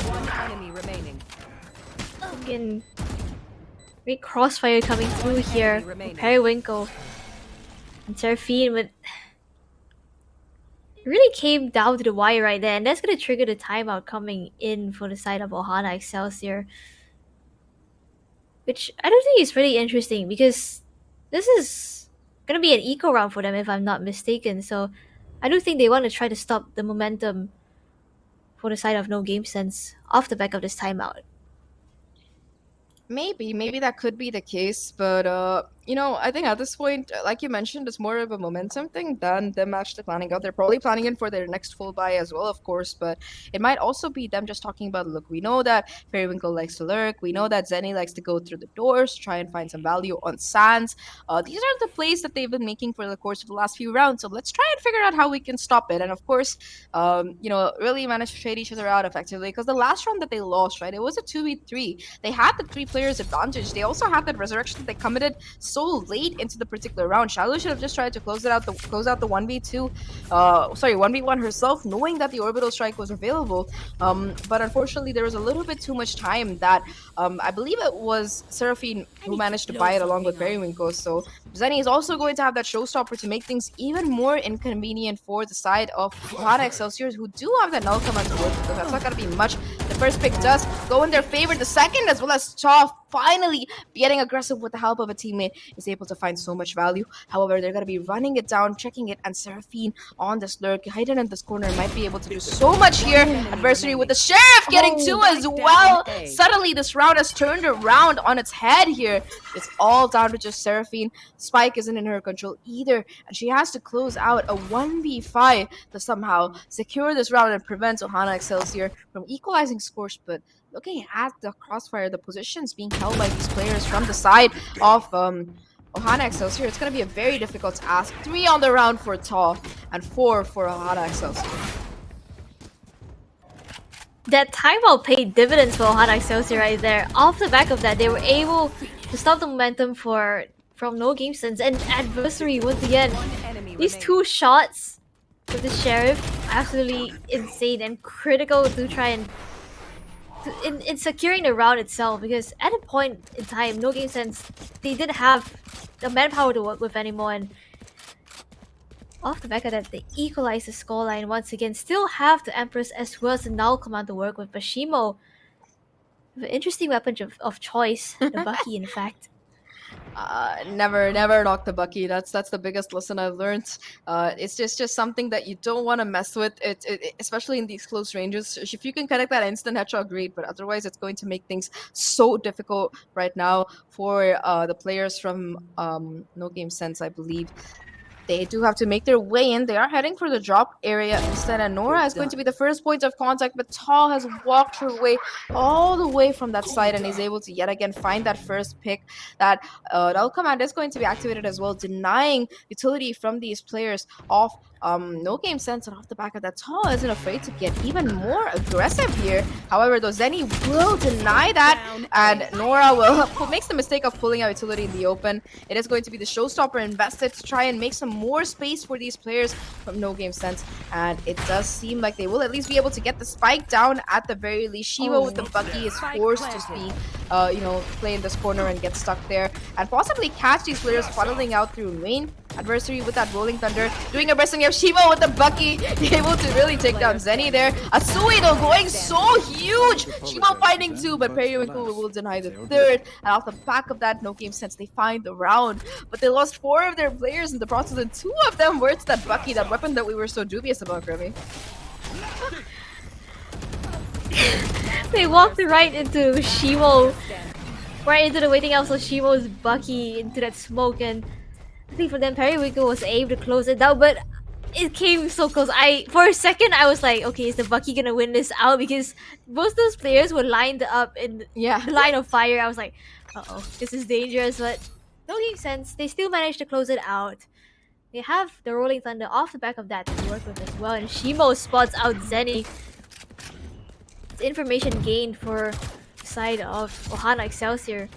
One enemy remaining. Again, great crossfire coming through here. Periwinkle and Seraphine with... It really came down to the wire right there, and that's going to trigger the timeout coming in for the side of Ohana Excelsior. Which I don't think is really interesting, because this is going to be an eco round for them if I'm not mistaken. So I do think they want to try to stop the momentum for the side of NoGameSens off the back of this timeout. Maybe that could be the case, but you know, I think at this point, like you mentioned, it's more of a momentum thing than them actually planning out. They're probably planning in for their next full buy as well, of course, but it might also be them just talking about, look, we know that Periwinkle likes to lurk, we know that Zenny likes to go through the doors, try and find some value on Sands. These are the plays that they've been making for the course of the last few rounds, so let's try and figure out how we can stop it. And of course, you know, really manage to trade each other out effectively, because the last round that they lost, right, it was a 2v3. They had the 3 players advantage. They also had that resurrection that they committed so late into the particular round. Shiloh should have just tried to close out the 1v2, 1v1 herself, knowing that the orbital strike was available. But unfortunately, there was a little bit too much time that I believe it was Seraphine who managed to buy it along with Periwinkle. So Zenny is also going to have that showstopper to make things even more inconvenient for the side of Ohana Excelsior, who do have that null command to work with. That's not going to be much. The first pick does go in their favor. The second, as well as Chaw, finally getting aggressive with the help of a teammate, is able to find so much value. However, they're going to be running it down, checking it, and Seraphine on this lurk, hidden in this corner, might be able to do so much here. Adversary with the Sheriff getting 2 as well. Suddenly, this round has turned around on its head here. It's all down to just Seraphine. Spike isn't in her control either, and she has to close out a 1v5 to somehow secure this round and prevent Ohana Excelsior from equalizing scores. But looking at the crossfire, the positions being held by these players from the side of Ohana Excelsior, it's going to be a very difficult task. 3 on the round for Tall and 4 for Ohana Excelsior. That timeout paid dividends for Ohana Excelsior right there. Off the back of that, they were able to stop the momentum from NoGameSens, and Adversary once again. These 2 shots with the Sheriff, absolutely insane and critical to try and in securing the round itself, because at a point in time, NoGameSens, they didn't have the manpower to work with anymore, and off the back of that, they equalize the scoreline once again. Still have the Empress as well as the Null command to work with, but Shimo with an interesting weapon of choice, the Bucky in fact. Never knock the Bucky. That's the biggest lesson I've learned. It's just something that you don't want to mess with. It especially in these close ranges. If you can connect that instant headshot, great. But otherwise, it's going to make things so difficult right now for the players from NoGameSens, I believe. They do have to make their way in. They are heading for the drop area instead, and Nora is going to be the first point of contact, but Tall has walked her way all the way from that side and is able to yet again find that first pick. That null command is going to be activated as well, denying utility from these players off NoGameSens, and off the back of that, Tall isn't afraid to get even more aggressive here. However, though, Zenny will deny that, and Nora will makes the mistake of pulling out utility in the open. It is going to be the showstopper invested to try and make some more space for these players from NoGameSens, and it does seem like they will at least be able to get the spike down at the very least. Shiva with the Bucky is forced to be, play in this corner and get stuck there, and possibly catch these players funneling out through main. Adversary with that Rolling Thunder, doing a wrestling of Shiva with the Bucky, able to really take down Zenny there. Asui though going so huge! Shiva finding two, but Periwinkle will deny the third. And off the back of that, NoGameSens, they find the round. But they lost 4 of their players in the process, and 2 of them were to that Bucky, that weapon that we were so dubious about, Remy. They walked right into Shimo, right into the waiting house of Shimo's Bucky, into that smoke, and I think for them, Periwinkle was able to close it down, but it came so close. For a second, I was like, okay, is the Bucky gonna win this out? Because most of those players were lined up in the line of fire. I was like, uh-oh, this is dangerous, but NoGameSens, they still managed to close it out. They have the Rolling Thunder off the back of that to work with as well, and Shimo spots out Zenny. It's information gained for the side of Ohana Excelsior.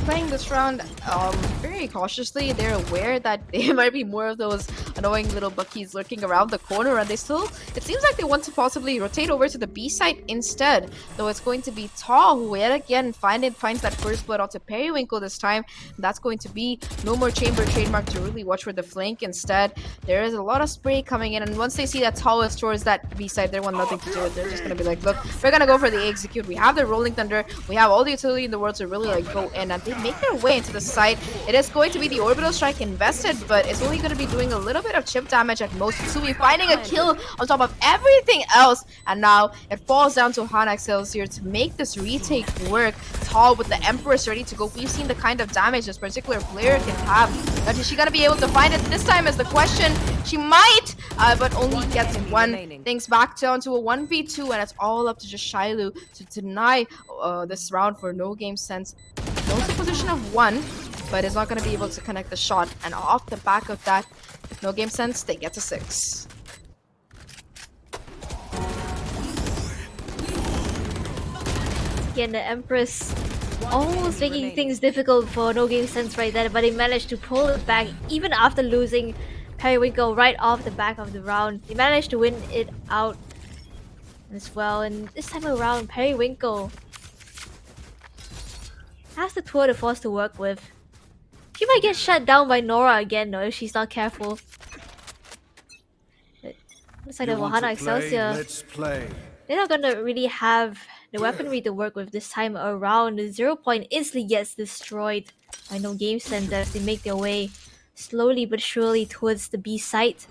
Playing this round very cautiously. They're aware that there might be more of those annoying little Buckies lurking around the corner, and they still, it seems like they want to possibly rotate over to the B side instead, though it's going to be Tall who yet again finds that first blood onto Periwinkle this time. That's going to be no more chamber trademark to really watch for the flank. Instead, there is a lot of spray coming in, and once they see that Tall is towards that B side, they want nothing to do with it. They're just going to be like, look, we're going to go for the execute. We have the Rolling Thunder, we have all the utility in the world to really like go in, and they make their way into the site. It is going to be the orbital strike invested, but it's only going to be doing a little bit of chip damage at most. Sui finding a kill on top of everything else, and now it falls down to Ohana Excelsior to make this retake work. Tall with the Empress ready to go. We've seen the kind of damage this particular player can have, but is she going to be able to find it this time is the question. She might, but only gets one. Things back down to a 1v2, and it's all up to just Shilu to deny this round for NoGameSens. Knows the position of 1, but is not going to be able to connect the shot. And off the back of that, NoGameSens, they get to 6. Again, the Empress almost making things difficult for NoGameSens right there, but they managed to pull it back even after losing Periwinkle right off the back of the round. They managed to win it out as well, and this time around, Periwinkle has the tour de force to work with. She might get shut down by Nora again though if she's not careful. But looks like the Ohana Excelsior, Let's play. they're not gonna really have the weaponry to work with this time around. The 0 point instantly gets destroyed by NoGameSens as they make their way slowly but surely towards the B site.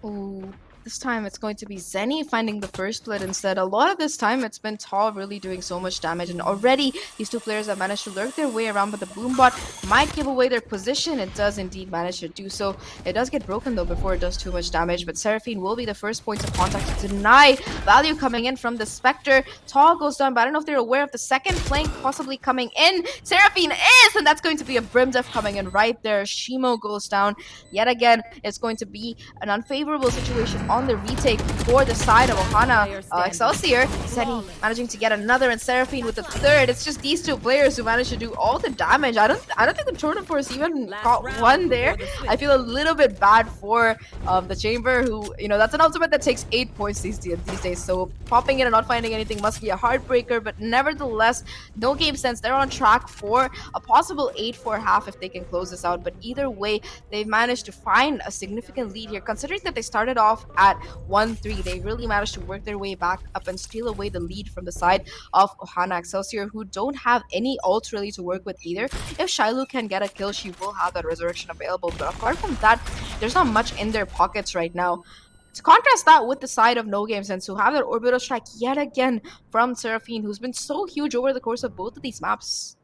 Ooh. This time it's going to be Zenny finding the first blood instead. A lot of this time it's been Tall really doing so much damage, and already these two players have managed to lurk their way around, but the Boombot might give away their position. It does indeed manage to do so. It does get broken though before it does too much damage, but Seraphine will be the first point of contact to deny value coming in from the Spectre. Tall goes down, but I don't know if they're aware of the second flank possibly coming in. Seraphine is, and that's going to be a Brim Def coming in right there. Shimo goes down. Yet again, it's going to be an unfavorable situation on the retake for the side of Ohana Excelsior. Zenny managing to get another, and Seraphine with the third. It's just these two players who managed to do all the damage. I don't think the Tournament Force even got one there. I feel a little bit bad for the Chamber, who, you know, that's an ultimate that takes 8 points these days. So popping in and not finding anything must be a heartbreaker, but nevertheless, NoGameSens, they're on track for a possible 8-4 half if they can close this out. But either way, they've managed to find a significant lead here, considering that they started off at 1-3. They really managed to work their way back up and steal away the lead from the side of Ohana Excelsior, who don't have any ult really to work with either. If Shilu can get a kill, she will have that resurrection available, but apart from that, there's not much in their pockets right now. To contrast that with the side of NoGameSens, who have that orbital strike yet again from Seraphine, who's been so huge over the course of both of these maps.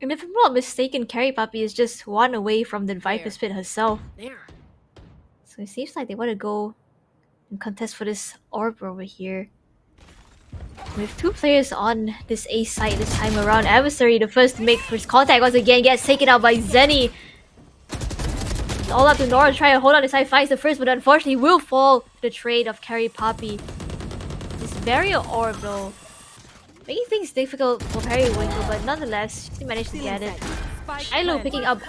And if I'm not mistaken, Carry Puppy is just one away from the Viper's Pit herself. So it seems like they want to go and contest for this orb over here. With two players on this A site this time around, Adversary, the first to make first contact once again, gets taken out by Zenny. It's all up to Nora to try to hold on the side, finds the first, but unfortunately will fall to the trade of Carry Poppy. This barrier orb though, making things difficult for Periwinkle, but nonetheless, she managed to get it. Shiloh picking up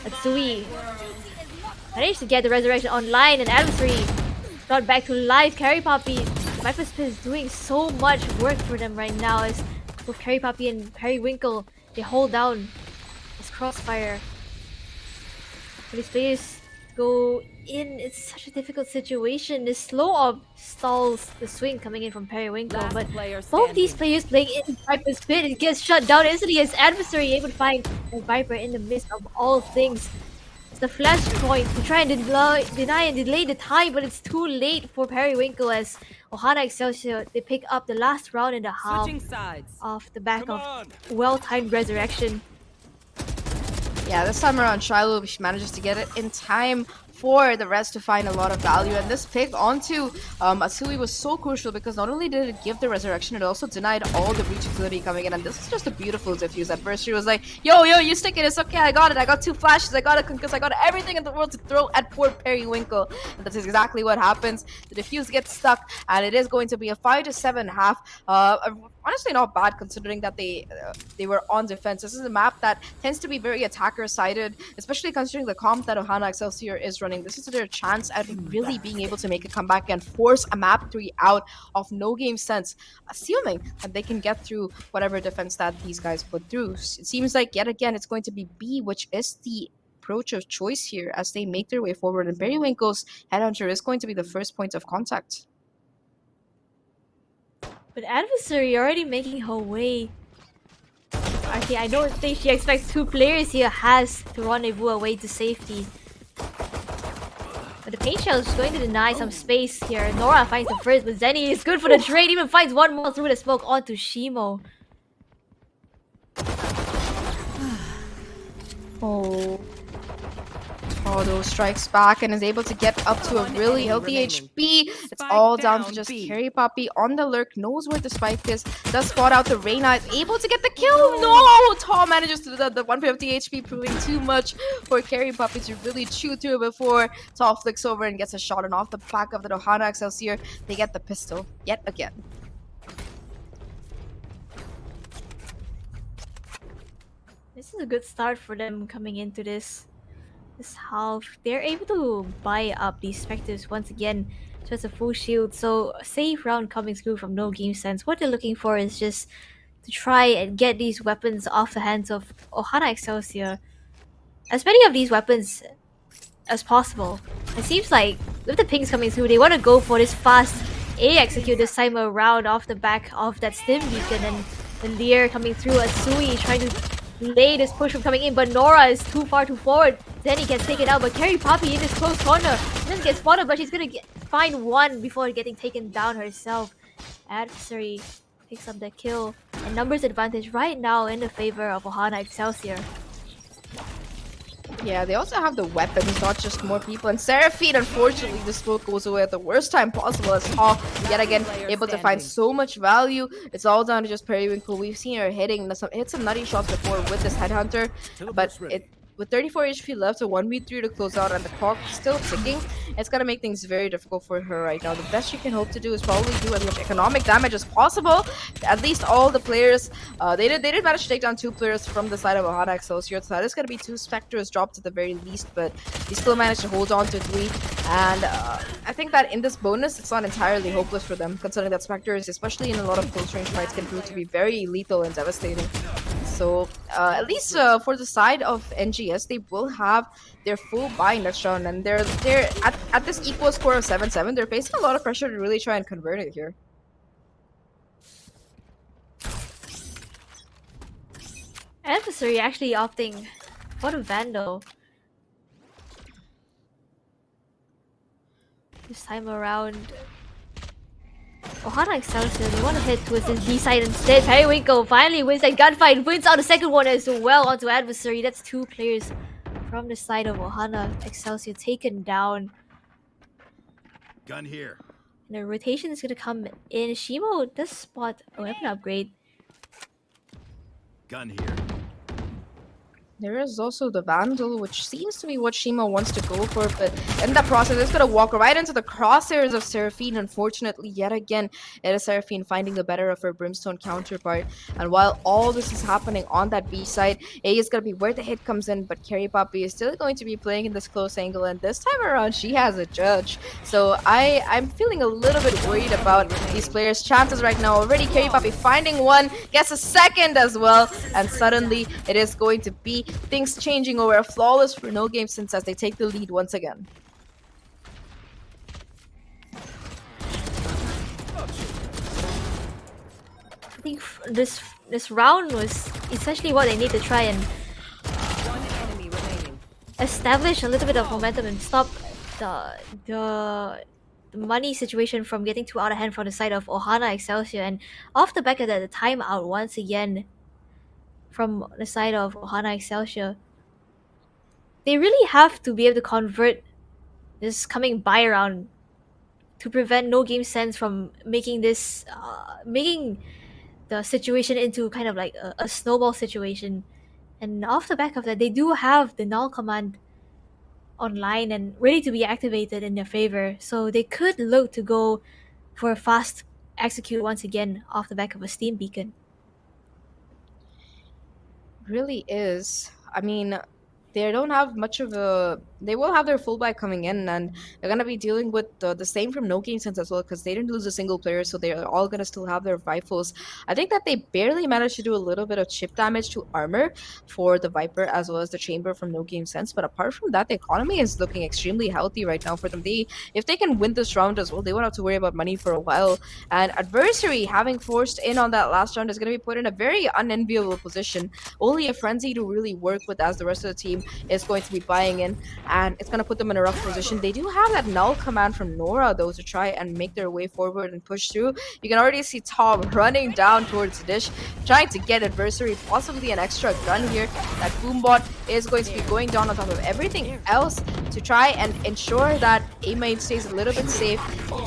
Atsui. Managed to get the resurrection online, and Adversary got back to life. Carry Poppy, Viper Spit is doing so much work for them right now as both Carry Poppy and Periwinkle, they hold down this crossfire. When these players go in, it's such a difficult situation. This slow up stalls the swing coming in from Periwinkle, but both these players playing in Viper's pit, it gets shut down instantly as Adversary able to find the Viper in the midst of all things. It's the flashpoint to try and deny and delay the time, but it's too late for Periwinkle as Ohana Excelsior, they pick up the last round and a half off the back of well-timed resurrection. Yeah, this time around, Shiloh manages to get it in time for the rest to find a lot of value. And this pick onto Atsui was so crucial because not only did it give the resurrection, it also denied all the breach utility coming in. And this is just a beautiful diffuse. At first, she was like, yo, you stick it. It's okay. I got it. I got 2 flashes. I got a concuss. I got everything in the world to throw at poor Periwinkle. And that's exactly what happens. The diffuse gets stuck, and it is going to be a 5 to 7 half. Honestly, not bad considering that they were on defense. This is a map that tends to be very attacker-sided, especially considering the comp that Ohana Excelsior is running. This is their chance at really being able to make a comeback and force a map 3 out of NoGameSens, assuming that they can get through whatever defense that these guys put through. It seems like, yet again, it's going to be B, which is the approach of choice here as they make their way forward. And Periwinkle's Headhunter is going to be the first point of contact. But Adversary already making her way. Okay, I don't think she expects 2 players here has to rendezvous away to safety. But the Pain Shell is going to deny some space here. Nora finds the first, but Zenny is good for the trade. Even finds one more through the smoke onto Shimo. Although strikes back and is able to get up to a really healthy HP. It's all down to just Carry Poppy on the lurk, knows where the spike is, does spot out the Reyna, is able to get the kill. No! Tom manages to do the 150 HP, proving too much for Carry Poppy to really chew through before Tom flicks over and gets a shot. And off the back of the Ohana Excelsior, they get the pistol yet again. This is a good start for them coming into this half. They're able to buy up these Spectres once again, just a full shield. So a safe round coming through from NoGameSens. What they're looking for is just to try and get these weapons off the hands of Ohana Excelsior. As many of these weapons as possible. It seems like with the pings coming through, they want to go for this fast A execute this time around off the back of that Stim Beacon, and the Leer coming through. Atsui trying to lay this push from coming in, but Nora is too far too forward. Then he gets taken out, but Carry Poppy in this close corner. She doesn't get spotted, but she's gonna find one before getting taken down herself. Adversary picks up the kill, and numbers advantage right now in the favor of Ohana Excelsior. Yeah, they also have the weapons, not just more people. And Seraphine, unfortunately, the smoke goes away at the worst time possible as Hall, yet again, able to find so much value. It's all down to just Periwinkle. We've seen her hit some nutty shots before with this Headhunter, but with 34 HP left, a 1v3 to close out, and the clock still ticking, it's gonna make things very difficult for her right now. The best she can hope to do is probably do as much economic damage as possible. At least all the players, they did manage to take down 2 players from the side of Ohana Excelsior, so that is gonna be 2 Spectres dropped at the very least, but they still managed to hold on to 3. And I think that in this bonus, it's not entirely hopeless for them, considering that Spectres, especially in a lot of close range fights, can prove to be very lethal and devastating. So at least for the side of NGS, they will have their full buy next round, and they're at this equal score of 7-7. They're facing a lot of pressure to really try and convert it here. Adversary actually opting for the Vandal this time around. Ohana Excelsior, they want to head towards this B side instead. Periwinkle finally wins that gunfight, wins out the second one as well onto Adversary. That's 2 players from the side of Ohana Excelsior taken down. Gun here. The rotation is gonna come in. Shimo does spot a weapon upgrade. Gun here. There is also the Vandal, which seems to be what Shima wants to go for, but in that process, it's going to walk right into the crosshairs of Seraphine. Unfortunately, yet again, it is Seraphine finding the better of her Brimstone counterpart. And while all this is happening on that B side, A is going to be where the hit comes in, but Carrie Poppy is still going to be playing in this close angle, and this time around, she has a judge. So I'm feeling a little bit worried about these players' chances right now. Already, Carrie Poppy finding one, gets a second as well, and suddenly it is going to be things changing over. Flawless for NoGameSens as they take the lead once again. I think this round was essentially what they need to try and One enemy remaining. establish a little bit of momentum and stop the money situation from getting too out of hand from the side of Ohana Excelsior. And off the back of that, the timeout once again from the side of Ohana Excelsior. They really have to be able to convert this coming buy round to prevent NoGameSens from making this making the situation into kind of like a snowball situation. And off the back of that, they do have the null command online and ready to be activated in their favor, so they could look to go for a fast execute once again off the back of a steam beacon. Really is. I mean, they don't have much of a. They will have their full buy coming in, and they're gonna be dealing with the same from NoGameSens as well, because they didn't lose a single player, so they're all gonna still have their rifles. I think that they barely managed to do a little bit of chip damage to armor for the Viper as well as the Chamber from NoGameSens, but apart from that, the economy is looking extremely healthy right now for them. If they can win this round as well, they won't have to worry about money for a while. And Adversary, having forced in on that last round, is gonna be put in a very unenviable position. Only a Frenzy to really work with, as the rest of the team is going to be buying in, and it's going to put them in a rough position. They do have that null command from Nora, though, to try and make their way forward and push through. You can already see Tom running down towards the dish, trying to get Adversary possibly an extra gun here. That Boombot is going to be going down on top of everything else to try and ensure that A-Main stays a little bit safe.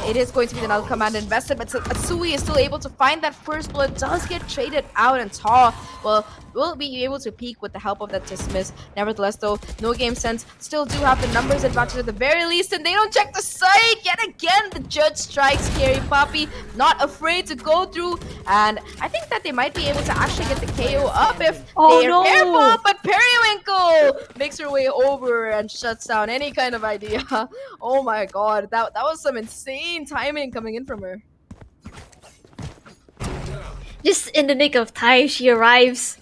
It is going to be the null command invested, but Atsui is still able to find that first blood, does get traded out, and Ta, well, will be able to peek with the help of that dismiss. Nevertheless, though, NoGameSens still do have the numbers advantage at the very least, and they don't check the site. Yet again, the judge strikes Carrie Poppy, not afraid to go through, and I think that they might be able to actually get the KO up if they're careful, but Periwinkle makes her way over and shuts down any kind of idea. Oh my god, that was some insane timing coming in from her. Just in the nick of time, she arrives.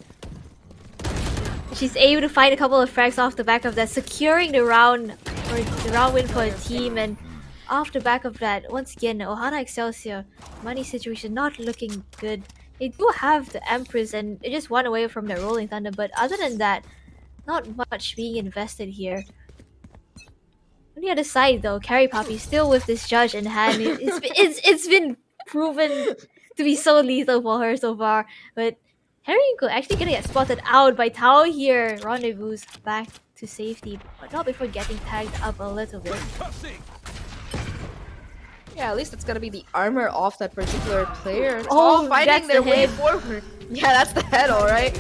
She's able to find a couple of frags off the back of that, securing the round or the round win for the team. And off the back of that, once again, Ohana Excelsior money situation not looking good. They do have the Empress, and they just one away from the Rolling Thunder. But other than that, not much being invested here. On the other side, though, Carrie Poppy still with this judge in hand. It's been proven to be so lethal for her so far, but Periwinkle actually gonna get spotted out by Tao here. Rendezvous back to safety, but not before getting tagged up a little bit. Yeah, at least it's gonna be the armor off that particular player. Oh, fighting that's their the way head. forward. Yeah, that's the head, alright.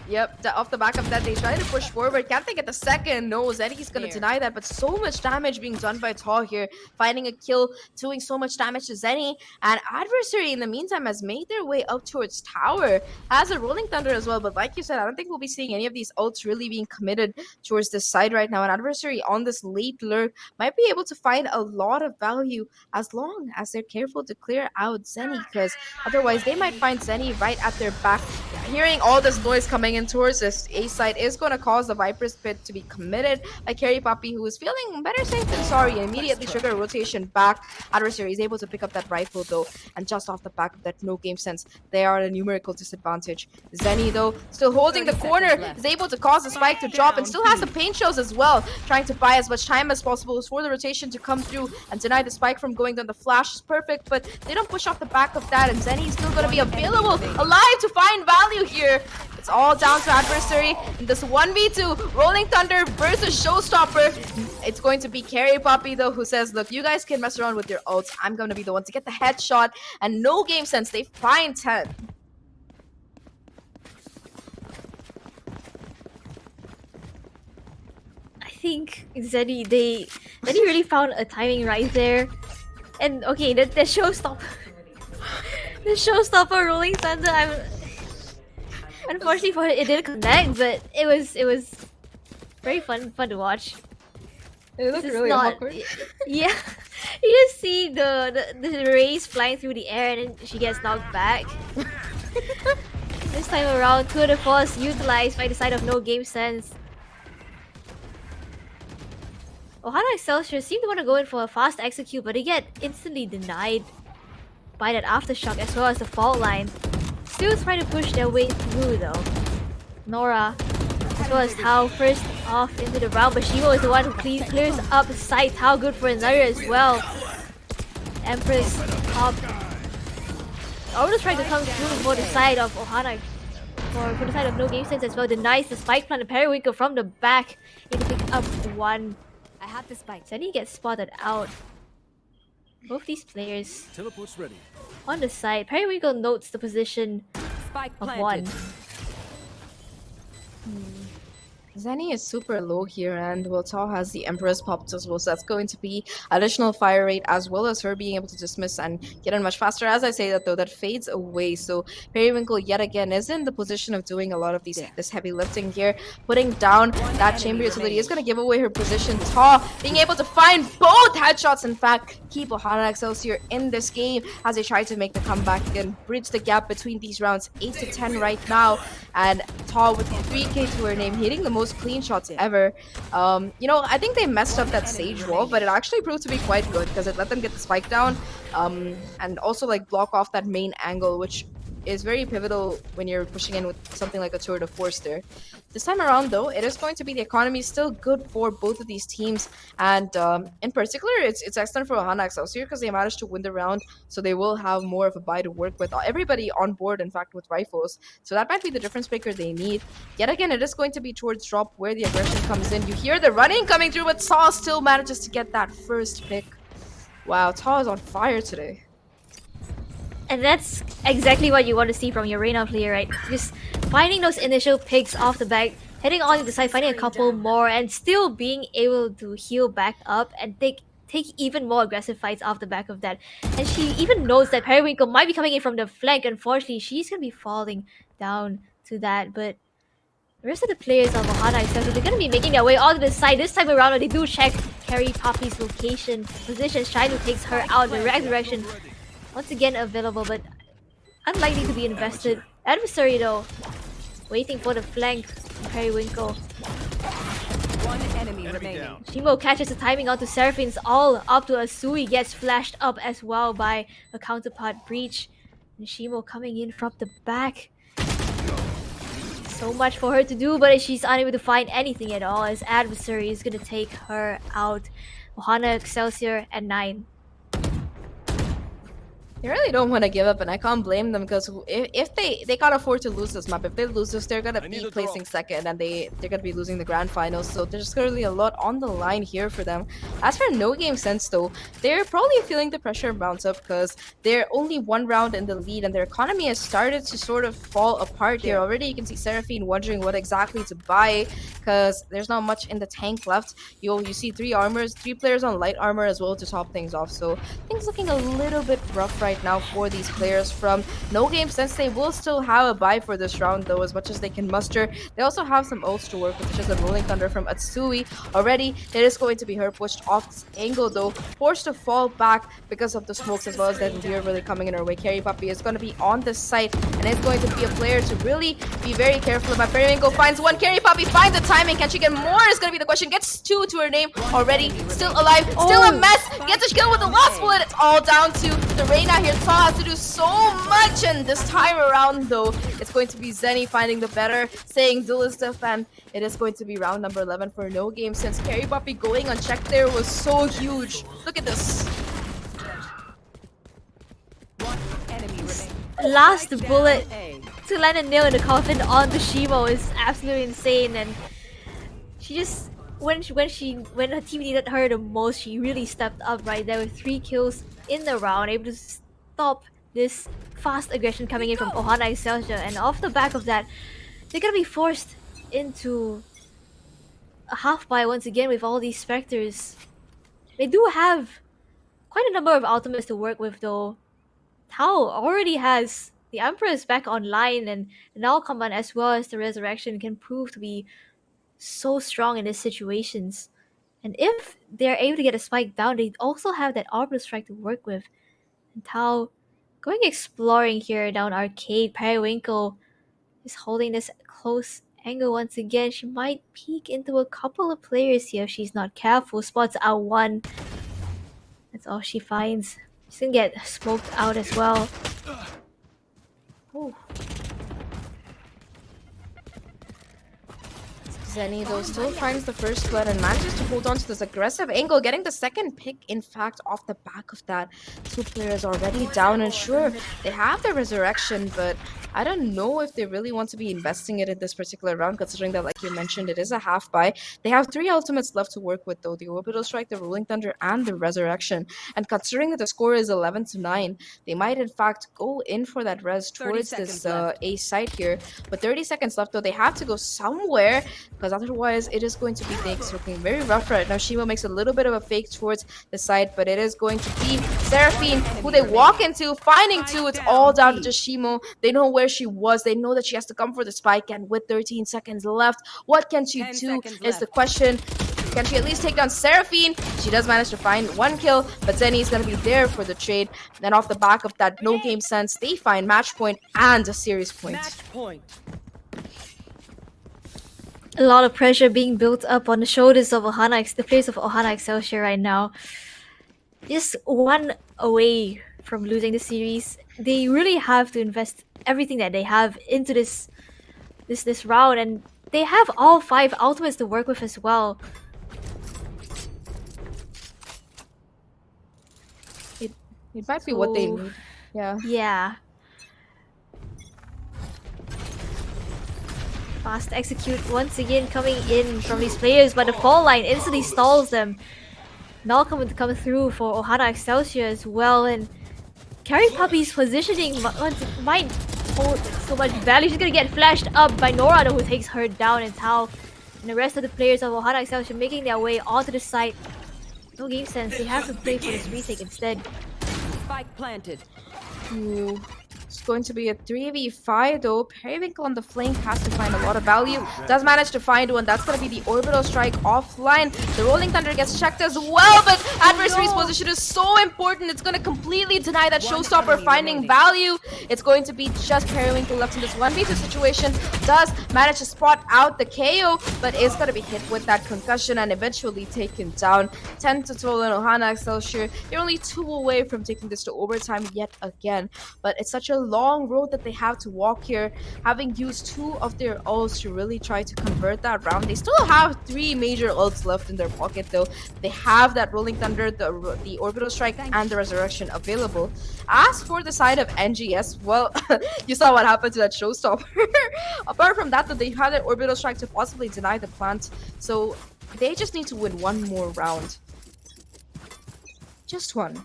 Yep, off the back of that, they try to push forward. Can't they get the second? No, Zeddy's gonna deny that, but so much damage being done by Taw here. Finding a kill, doing so much damage to Zenny. And Adversary, in the meantime, has made their way up towards Tower. Has a Rolling Thunder as well, but like you said, I don't think we'll be seeing any of these ults really being committed towards this side right now. And Adversary on this late lurk might be able to find a lot of value as long as they're careful to clear out Zenny, because otherwise they might find Zenny right at their back. Hearing all this noise coming in towards this A side is going to cause the Viper's Pit to be committed by Carrie Poppy, who is feeling better safe than sorry. Immediately trigger a rotation back. Adversary is able to pick up that rifle though, and just off the back of that NoGameSens, they are at a numerical disadvantage. Zenny though, still holding the corner, is able to cause the spike to drop and still has the paint shows as well, trying to buy as much time as possible for the rotation to come through and deny the spike from going down. The flash is perfect, but they don't push off the back of that, and Zenny is still going to be available, alive to find value here. It's all down to adversary. In this 1v2, Rolling Thunder versus Showstopper. It's going to be Carry Poppy though, who says, look, you guys can mess around with your ults. I'm going to be the one to get the headshot. And NoGameSens, they find 10. I think Zeddy, they really found a timing right there. And okay, the showstopper, the showstopper Rolling Thunder. Unfortunately for it didn't connect, but it was very fun to watch. It looked This is really not, awkward. yeah, you just see the rays flying through the air and then she gets knocked back. This time around, tour de force utilized by the side of NoGameSens. Ohana Excelsior seem to want to go in for a fast execute, but they get instantly denied by that aftershock as well as the fault line. Still trying to push their way through though. Nora, as well as Tao, first off into the round, but Shimo is the one who clears up the site. Tao good for another as well. Empress top. Almost trying to come through for the side of Ohana. For the side of NoGameSens as well. Denies the spike plant. Periwinkle from the back. Need to pick up one. I have the spike. Zenny gets spotted out. Both these players Teleport's ready. on the side. Periwinkle notes the position Spike of planted. one. Zenny is super low here, and Tao has the Empress popped as well, so that's going to be additional fire rate as well as her being able to dismiss and get in much faster. As I say that though, that fades away, so Periwinkle yet again is in the position of doing a lot of this heavy lifting here. Putting down that chamber utility is going to give away her position. Tao being able to find both headshots, in fact, keep Ohana Excelsior in this game as they try to make the comeback and bridge the gap between these rounds. 8 to 10 right now, and Tao with 3k to her name, hitting the most clean shots ever. You know, I think they messed up that sage wall, but it actually proved to be quite good because it let them get the spike down, and also like block off that main angle, which is very pivotal when you're pushing in with something like a tour de force there. This time around though, it is going to be the economy still good for both of these teams, and in particular it's excellent for Ohana Excelsior because they managed to win the round, so they will have more of a buy to work with. Everybody on board, in fact, with rifles, so that might be the difference maker they need. Yet again, it is going to be towards drop where the aggression comes in. You hear the running coming through, but Saw still manages to get that first pick. Wow, Tao is on fire today. And that's exactly what you want to see from your Reina player, right? Just finding those initial picks off the back, heading on to the side, finding a couple more, and still being able to heal back up and take even more aggressive fights off the back of that. And she even knows that Periwinkle might be coming in from the flank. Unfortunately, she's going to be falling down to that, but the rest of the players of Ohana Excelsior, they're going to be making their way onto the side. This time around, they do check Carry Poppy's location. Position, Shiloh takes her out in the right direction. Once again available, but unlikely to be invested. Adversary though, waiting for the flank from Periwinkle. One enemy remaining. Shimo catches the timing onto Seraphine's all up to Asui, gets flashed up as well by a counterpart breach. And Shimo coming in from the back. So much for her to do, but she's unable to find anything at all as Adversary is gonna take her out. Ohana Excelsior at 9. They really don't want to give up, and I can't blame them because if they can't afford to lose this map. If they lose this, they're gonna be placing second, and they're gonna be losing the grand finals. So there's currently a lot on the line here for them. As for NoGameSens though, they're probably feeling the pressure bounce up because they're only one round in the lead, and their economy has started to sort of fall apart here already. You can see Seraphine wondering what exactly to buy because there's not much in the tank left. You see 3 armors, 3 players on light armor as well to top things off. So things looking a little bit rough right now for these players from NoGameSens. They will still have a buy for this round though, as much as they can muster. They also have some ults to work with, such as a Rolling Thunder from Atsui. Already, it is going to be her pushed off this angle though, forced to fall back because of the smokes as well as that Deer really coming in her way. Carry Puppy is going to be on this site, and it's going to be a player to really be very careful about. Periwinkle finds one, Carry Puppy finds the timing. Can she get more is going to be the question. Gets 2 to her name already, still alive, still a mess. Gets a kill with the last bullet. It's all down to the Reina here. Saw has to do so much, and this time around though, it's going to be Zenny finding the better, saying dual stuff, and it is going to be round number 11 for NoGameSens. Carry Puppy going unchecked there was so huge. Look at this. One enemy remaining. Last bullet A. to land a nail in the coffin on the Shimo is absolutely insane, and she just when her team needed her the most, she really stepped up right there with 3 kills in the round, able to stop this fast aggression coming in from Ohana Excelsior. And off the back of that, they're gonna be forced into a half buy once again with all these specters. They do have quite a number of ultimates to work with though. Tao already has the Empress back online, and now Command as well as the Resurrection can prove to be so strong in these situations. And if they're able to get a spike down, they also have that Orbital Strike to work with. And Tao going exploring here down Arcade. Periwinkle is holding this close angle once again. She might peek into a couple of players here if she's not careful. Spots out one. That's all she finds. She's gonna get smoked out as well. Ooh. Zenny though still finds the first blood and manages to hold on to this aggressive angle, getting the second pick in fact off the back of that. 2 players already down, and sure, they have the resurrection, but I don't know if they really want to be investing it in this particular round, considering that, like you mentioned, it is a half buy. They have 3 ultimates left to work with though, the Orbital Strike, the Rolling Thunder, and the Resurrection. And considering that the score is 11-9, they might in fact go in for that res towards this A site here. But 30 seconds left though, they have to go somewhere, because otherwise it is going to be things looking very rough right now. Shimo makes a little bit of a fake towards the side, but it is going to be Seraphine who they walk into, finding 2. It's all down to just Shimo. They know where she was. They know that she has to come for the spike, and with 13 seconds left, what can she do is the question. Can she at least take down Seraphine? She does manage to find 1 kill, but Zenny is going to be there for the trade. Then off the back of that NoGameSens, they find match point and a series point. A lot of pressure being built up on the shoulders of the players of Ohana Excelsior right now. Just 1 away from losing the series. They really have to invest everything that they have into this round, and they have all 5 ultimates to work with as well. It might be what they need. Yeah. Yeah. Fast execute once again coming in from these players, but the fall line instantly stalls them. Malcolm would come through for Ohana Excelsior as well, and Carry Puppy's positioning might hold so much value. She's gonna get flashed up by Nora, who takes her down, and Tao and the rest of the players of Ohana Excelsior making their way onto the site. NoGameSens, they have to play for this retake instead. Spike planted. Ooh. It's going to be a 3v5 though. Periwinkle on the flank has to find a lot of value. Does manage to find one. That's going to be the Orbital Strike offline. The Rolling Thunder gets checked as well, but adversary's position is so important. It's going to completely deny that Showstopper finding value. It's going to be just Periwinkle left in this 1v2 situation. Does manage to spot out the KO, but is going to be hit with that concussion and eventually taken down. 10-12 in Ohana Excelsior. They're only 2 away from taking this to overtime yet again, but it's such a long road that they have to walk here, having used 2 of their ults to really try to convert that round. They still have 3 major ults left in their pocket though. They have that Rolling Thunder, the Orbital Strike, and the Resurrection available. As for the side of NGS, well, you saw what happened to that Showstopper. Apart from that, though, they have that Orbital Strike to possibly deny the plant, so they just need to win 1 more round. Just 1.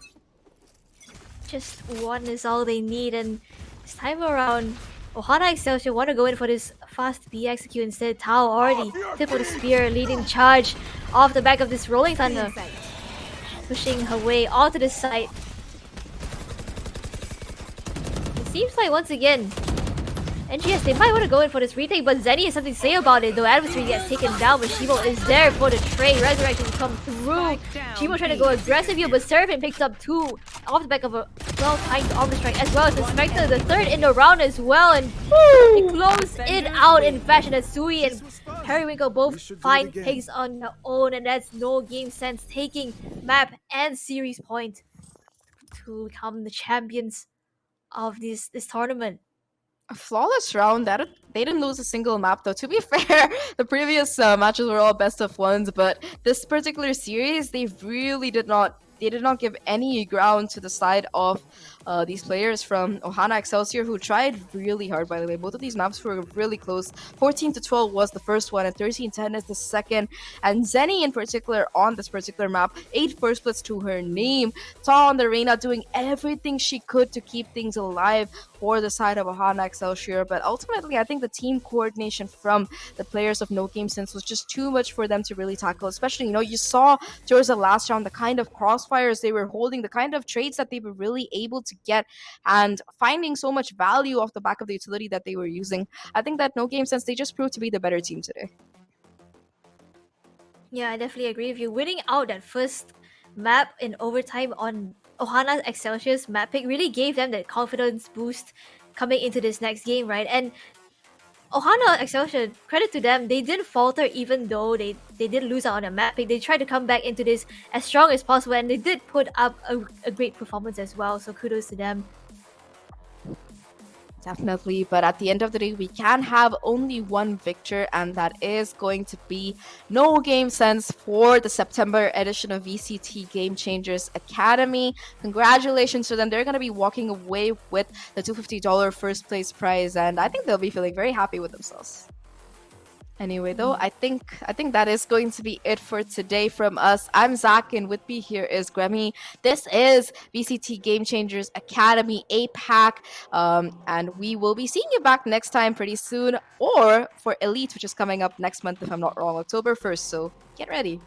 Just 1 is all they need, and this time around, Ohana Excelsior want to go in for this fast B execute instead. Tao already tip of the spear, leading charge off the back of this Rolling Thunder, pushing her way onto the site. It seems like once again, NGS, they might want to go in for this retake, but Zenny has something to say about it. Though adversary gets taken down, but Shimo is there for the trade. Resurrection come through. Shimo trying to go aggressive here, but Seraphine picks up 2 off the back of a well-timed Orbital Strike, as well as the Spectre, the 3rd in the round as well, and they close it out in fashion as Sui and Periwinkle both find picks on their own, and that's NoGameSens taking map and series point to become the champions of this tournament. A flawless round. That they didn't lose a single map though. To be fair, the previous matches were all best of ones, but this particular series they really did not they did not give any ground to the side of these players from Ohana Excelsior, who tried really hard, by the way. Both of these maps were really close. 14 to 12 was the first one, and 13-10 is the second. And Zenny, in particular, on this particular map, 8 first splits to her name. Ta on the Reina doing everything she could to keep things alive for the side of Ohana Excelsior. But ultimately, I think the team coordination from the players of NoGameSens was just too much for them to really tackle. Especially, you saw towards the last round the kind of crossfires they were holding, the kind of trades that they were really able to get, and finding so much value off the back of the utility that they were using. I think that NoGameSens, they just proved to be the better team today. Yeah, I definitely agree with you. Winning out that first map in overtime on Ohana Excelsior's map pick really gave them that confidence boost coming into this next game, right? And Ohana Excelsior, credit to them, they didn't falter even though they did lose out on a map pick. They tried to come back into this as strong as possible, and they did put up a great performance as well, so kudos to them. Definitely, but at the end of the day, we can have only one victor, and that is going to be NoGameSens for the September edition of VCT Game Changers Academy. Congratulations to them. They're going to be walking away with the $250 first place prize, and I think they'll be feeling very happy with themselves. Anyway, though, I think that is going to be it for today from us. I'm Zach, and with me here is Grammy. This is VCT Game Changers Academy APAC, and we will be seeing you back next time pretty soon, or for Elite, which is coming up next month, if I'm not wrong, October 1st. So get ready.